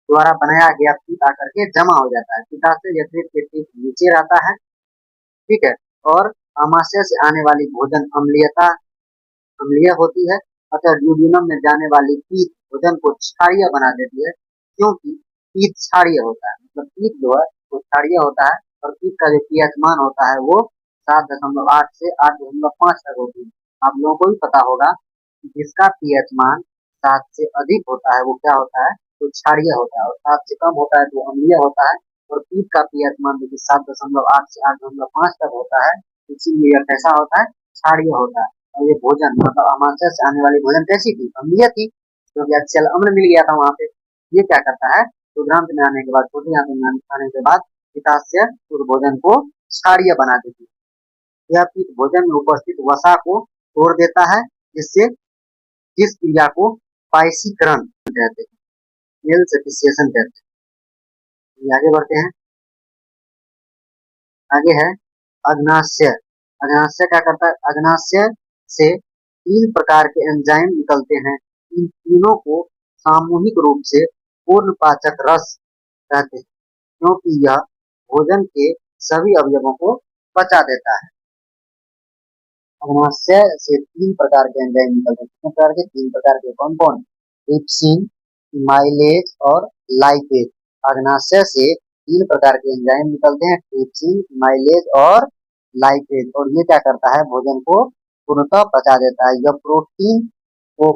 द्वारा बनाया गया पीत आकर के जमा हो जाता है। पित्ताशय यकृत के ठीक नीचे रहता है, ठीक है। और आमाशय से आने वाली भोजन अम्लीय होती है, अतः ड्यूडेनम में जाने वाली पीत भोजन को क्षारीय बना देती है, क्योंकि पीत क्षारीय होता है। मतलब पीत जो है वो क्षारीय होता है और पीत का जो पीएच मान होता है वो 7.8 से 8.5 तक होती है। आप लोगों को भी पता होगा कि जिसका पीएच मान 7 से अधिक होता है वो क्या होता है, तो क्षारीय होता है, और 7 से कम होता है तो अम्लीय होता है। और पीत का पीएच मान यदि 7.8 से 8.5 तक होता है, इसीलिए यह कैसा होता है, क्षारीय होता है। और ये भोजन मतलब आमाशय से आने वाली भोजन कैसी थी, अम्लीय थी, क्योंकि अक्षय अम्ल मिल गया था वहां पे। ये क्या करता है, क्षुद्रांत में आने के बाद, छोटी आंत में आने के बाद पित्ताशय उस भोजन को क्षारीय बना देती है। यह पीत भोजन में उपस्थित वसा को तोड़ देता है, जिससे जिस क्रिया को पायसीकरण कहते हैं, एल्सेफिसिएशन कहते हैं। आगे बढ़ते हैं, आगे है अग्नाशय। अग्नाशय क्या करता है, अग्नाशय से 3 प्रकार के एंजाइम निकलते हैं। इन तीनों को सामूहिक रूप से पूर्ण पाचक रस कहते हैं, क्योंकि यह भोजन के सभी अवयवों को पचा देता है। अग्नाशय से 3 प्रकार के एंजाइम निकलते हैं। कितने प्रकार के, 3 प्रकार के, कौन कौन, ट्रिप्सिन, माइलेज और लाइपेज। अग्नाशय से 3 प्रकार के एंजाइम निकलते हैं, ट्रिप्सिन, माइलेज और लाइपेज, और ये क्या करता है, भोजन को पूर्णतः पचा देता है। यह प्रोटीन को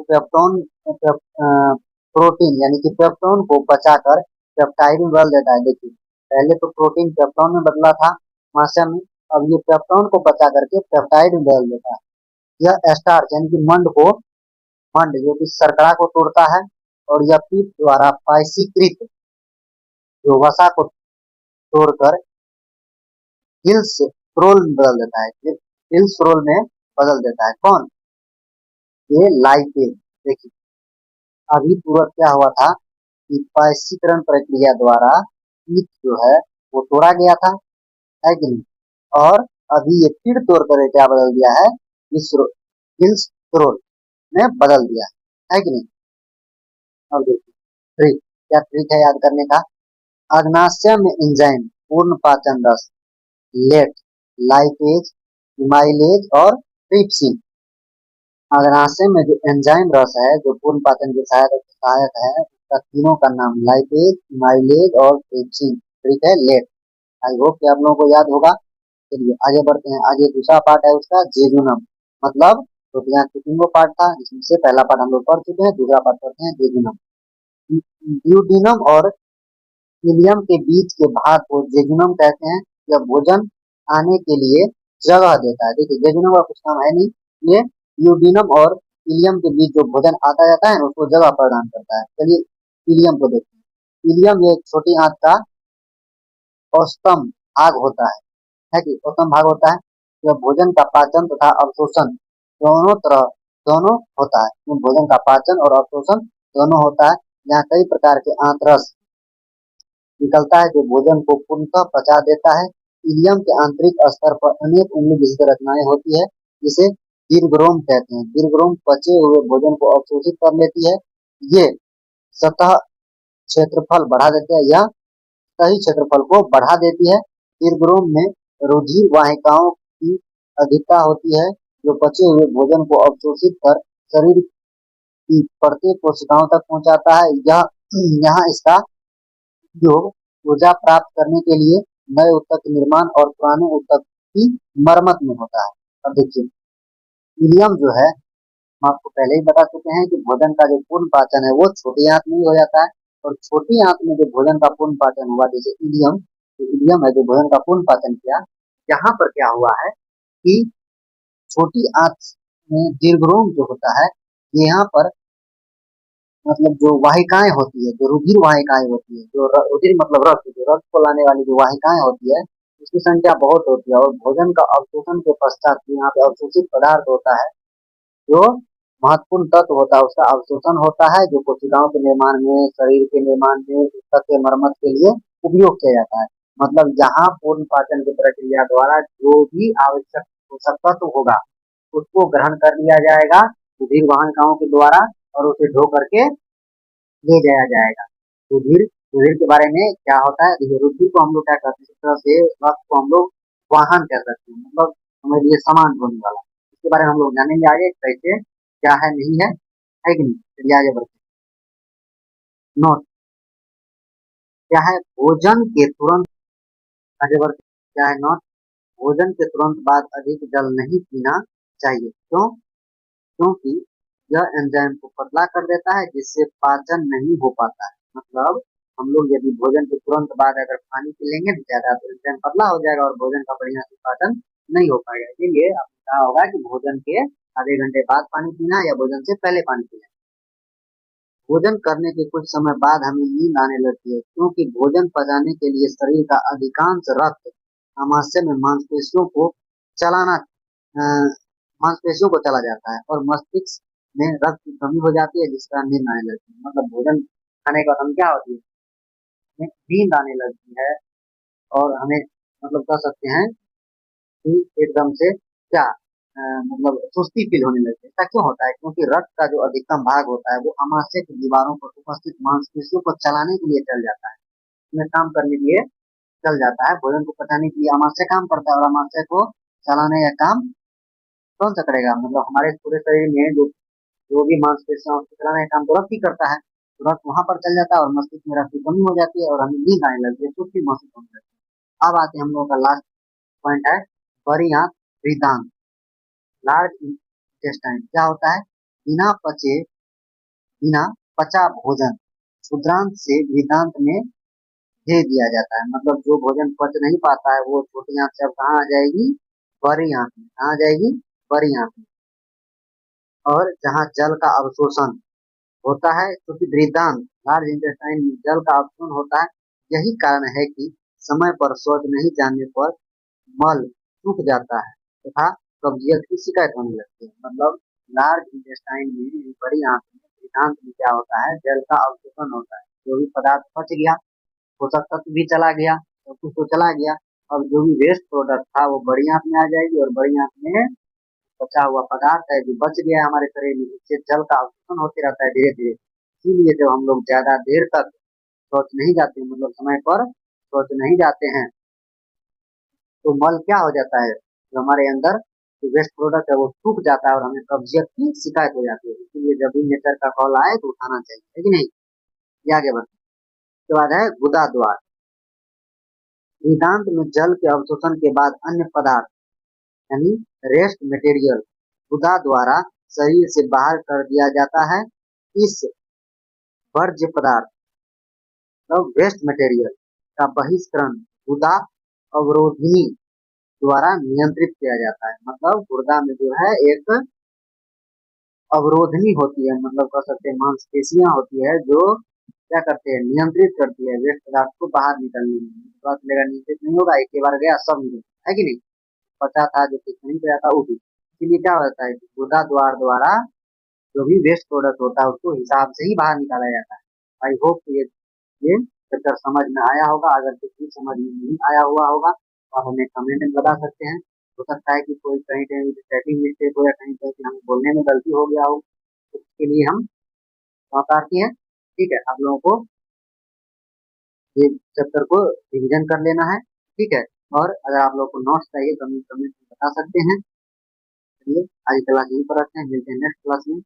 प्रोटीन यानी कि पेप्टोन को पचाकर पेप्टाइड में बदल देता है। देखिए पहले तो प्रोटीन पेप्टोन में बदला था माशय में, अब ये पेप्टोन को पचा करके पेप्टाइड में बदल देता है। यह स्टार्च यानी कि मंड जो कि शर्करा को तोड़ता है, और यह पीत द्वारा पायसीकृत जो वसा को तोड़कर हिल्सरोल में बदल देता है, हिल्सरोल में बदल देता है। कौन, ये लाइपेज। देखिए अभी तुरंत क्या हुआ था कि पायसीकरण प्रक्रिया द्वारा पीत जो है वो तोड़ा गया था, है कि नहीं, और अभी ये फिर तोड़ कर क्या बदल दिया है, हिल्सरोल में बदल दिया है कि नहीं। अब देखिए ट्रिक, क्या ट्रिक है याद करने का, अग्नाशय में एंजाइम पूर्ण पाचन रस, लेट, लाइपेज, माइलेज और ट्रिप्सिन। अग्नाशय में जो एंजाइम रस है जो पूर्ण पाचन के सहायक है, उसका तीनों का नाम लाइपेज, माइलेज और ट्रिप्सिन, ट्रिक है लेट। आई होप कि आप लोगों को याद होगा। चलिए आगे बढ़ते हैं, आगे दूसरा पार्ट है उसका जेजुनम, मतलब प्रोटीन के 3 पार्ट था, जिसमें से पहला पार्ट हम लोग पढ़ चुके हैं, दूसरा पार्ट पढ़ते हैं जेजुनम। ड्यूडेनम और इलियम के बीच के भाग को जेजुनम कहते हैं। यह भोजन आने के लिए जगह देता है। देखिए जेजुनम का कुछ काम है नहीं, ये ड्यूडेनम और इलियम के बीच जो भोजन आता जाता है उसको जगह प्रदान करता है। चलिए इलियम को देखते हैं। इलियम ये छोटी आंत का औसतम भाग होता है कि औसतम भाग होता है। यह भोजन का पाचन तथा अवशोषण दोनों होता है। भोजन का पाचन और अवशोषण दोनों होता है। यहाँ कई प्रकार के आंतरस निकलता है जो भोजन को पूर्णतः पचा देता है। इलियम के आंतरिक स्तर पर अनेक उंगली जैसी रचनाएं होती है, जिसे दीर्घरोम कहते हैं। दीर्घरोम पचे हुए भोजन को अवशोषित कर लेती है। ये सतह क्षेत्रफल बढ़ा देते हैं या सही क्षेत्रफल को बढ़ा देती है। दीर्घरोम में रुधिर वाहिकाओं की अधिकता होती है, जो पचे हुए भोजन को अवशोषित कर शरीर की प्रत्येक कोशिकाओं तक पहुंचाता है। यह यहाँ इसका उपयोग ऊर्जा प्राप्त करने के लिए, नए ऊतक के निर्माण और पुराने ऊतक की मरम्मत में होता है। अब देखिए इलियम जो है, हम आपको पहले ही बता चुके हैं कि भोजन का जो पूर्ण पाचन है वो छोटी आंत में ही हो जाता है, और छोटी आंत में जो भोजन का पूर्ण पाचन हुआ, जैसे इलियम, तो इलियम है जो भोजन का पूर्ण पाचन किया। यहाँ पर क्या हुआ है कि छोटी आंत में दीर्घरोम जो होता है, ये यहाँ पर मतलब जो वाहिकाएं होती है, जो रुधिर वाहिकाएं होती है, जो रुधिर मतलब रक्त, जो रक्त को लाने वाली जो वाहिकाएं होती है, उसकी संख्या बहुत होती है। और भोजन का अवशोषण के पश्चात यहाँ पे अवशोषित पदार्थ होता है, जो महत्वपूर्ण तत्व होता है, उसका अवशोषण होता है, जो कोशिकाओं के निर्माण में, शरीर के निर्माण में, ऊतक के मरम्मत के लिए उपयोग किया जाता है। मतलब यहाँ पूर्ण पाचन की प्रक्रिया द्वारा जो भी आवश्यक पोषक तत्व होगा, उसको ग्रहण कर लिया जाएगा रुधिर वाहिकाओं के द्वारा, और उसे धो करके ले जाया जाएगा। रुधिर रुधिर के बारे में क्या होता है, देखिए रुधिर को हम लोग क्या कहते हैं, इस तरह से रक्त को हम लोग वाहन कह सकते हैं, मतलब हमारे लिए सामान ढोने वाला। इसके बारे में हम लोग जानेंगे आगे कैसे क्या है नहीं है कि नहीं। चलिए आगे बढ़ते हैं। नोट क्या है, भोजन के तुरंत आगे बढ़ते क्या है नोट, भोजन के तुरंत बाद अधिक जल नहीं पीना चाहिए। क्यों? क्योंकि यह एंजाइम को पतला कर देता है, जिससे पाचन नहीं हो पाता है। मतलब हम लोग यदि भोजन के तुरंत बाद अगर पानी पी लेंगे ज्यादा, तो एंजाइम पतला हो जाएगा और भोजन का बढ़िया से पाचन नहीं हो पाएगा। इसीलिए आपने कहा होगा कि भोजन के आधे घंटे बाद पानी पीना या भोजन से पहले पानी पीना। भोजन करने के कुछ समय बाद हमें नींद आने लगती है, क्योंकि भोजन पचाने के लिए शरीर का अधिकांश रक्त आमाशय में मांसपेशियों को चलाना मांसपेशियों को चला जाता है, और मस्तिष्क में रक्त की कमी हो जाती है, जिस कारण नींद आने लगती है। मतलब भोजन खाने के बाद हम क्या होती है, हमें नींद आने लगती है, और हमें मतलब कह सकते हैं कि एकदम से क्या मतलब सुस्ती फील होने लगती है। ऐसा क्यों होता है? क्योंकि रक्त का जो अधिकतम भाग होता है वो आमाशय की दीवारों पर उपस्थित मांसपेशियों को चलाने के लिए चल जाता है, उसमें काम करने के लिए चल जाता है। भोजन को पचाने के लिए आमाशय काम करता है, और आमाशय को चलाने का काम कौन सा करेगा? मतलब हमारे पूरे शरीर में जो भी मांसपेशियां उसको चलाने का काम तो रक्त ही करता है, तो रक्त वहां पर चल जाता है और मस्तिष्क में रक्त की कमी हो जाती है और हमें नींद आने लगती है, सुस्ती महसूस होने लगती है। अब आते हैं हम लोगों का लास्ट पॉइंट है, बड़ी आंत वृद्धांत, लार्ज इंटेस्टाइन। क्या होता है? बिना पचा भोजन क्षुद्रांत से वृद्धांत में दे दिया जाता है। मतलब जो भोजन पच नहीं पाता है वो छोटी आंत से अब कहाँ आ जाएगी? बड़ी आंत में। कहाँ आ जाएगी? बड़ी आंत में। और जहाँ जल का अवशोषण होता है, क्योंकि वृद्धांत लार्ज इंटेस्टाइन में जल का अवशोषण होता है, यही कारण है कि समय पर शौच नहीं जाने पर मल सूख जाता है तथा कब्जियत की शिकायत होने लगती है। मतलब लार्ज इंटेस्टाइन में, बड़ी आंत में, वृद्धांत में क्या होता है, जल का अवशोषण होता है। जो भी पदार्थ बच गया, पोषक तत्व भी चला गया, सब कुछ तो चला गया, अब जो भी वेस्ट प्रोडक्ट था वो बड़ी आंत में आ जाएगी, और बड़ी आंत में बचा हुआ पदार्थ है जो बच गया हमारे शरीर में, इससे जल का अवशोषण होते रहता है धीरे धीरे। इसीलिए जब हम लोग ज्यादा देर तक शौच नहीं जाते, मतलब समय पर शौच नहीं जाते हैं, तो मल क्या हो जाता है, जो हमारे अंदर जो वेस्ट प्रोडक्ट है वो सूख जाता है और हमें कब्जियत की शिकायत हो जाती है। इसीलिए जब भी नेचर का कॉल आए तो उठाना चाहिए, है कि नहीं। ये आगे बढ़ते हैं। उसके बाद है गुदा द्वार। वेदांत में जल के अवशोषण के बाद अन्य पदार्थ यानी रेस्ट मटेरियल गुदा द्वारा शरीर से बाहर कर दिया जाता है। इस वर्ज्य पदार्थ मतलब वेस्ट मटेरियल का बहिष्करण गुदा अवरोधिनी द्वारा नियंत्रित किया जाता है। मतलब गुर्दा में जो है एक अवरोधनी होती है, मतलब कह सकते हैं मांसपेशियां होती है, जो क्या करते हैं, नियंत्रित करती है वेस्ट पदार्थ को बाहर निकलने में। थोड़ा चलेगा नियंत्रित नहीं होगा, एक बार गया सब निकल, है कि नहीं। पचा था जो कुछ नहीं गया था वो भी। इसीलिए क्या होता है कि गुदा द्वार द्वारा जो भी वेस्ट प्रोडक्ट होता है उसको हिसाब से ही बाहर निकाला जाता है। आई होप ये चैप्टर समझ में आया होगा। अगर कुछ भी समझ में नहीं आया हुआ होगा तो आप हमें कमेंट में बता सकते हैं। हो सकता है कि कोई कहीं कहीं टाइपिंग मिस्टेक हो या कहीं कहीं हमें बोलने में गलती हो गया हो, तो उसके लिए हम सौंपाती हैं। ठीक है, आप लोगों को ये चैप्टर को रिविजन कर लेना है। ठीक है, और अगर आप लोग को नोट्स चाहिए तो हमें कमेंट में बता सकते हैं। चलिए आज क्लास यहीं पर रखते हैं, मिलते हैं नेक्स्ट क्लास में।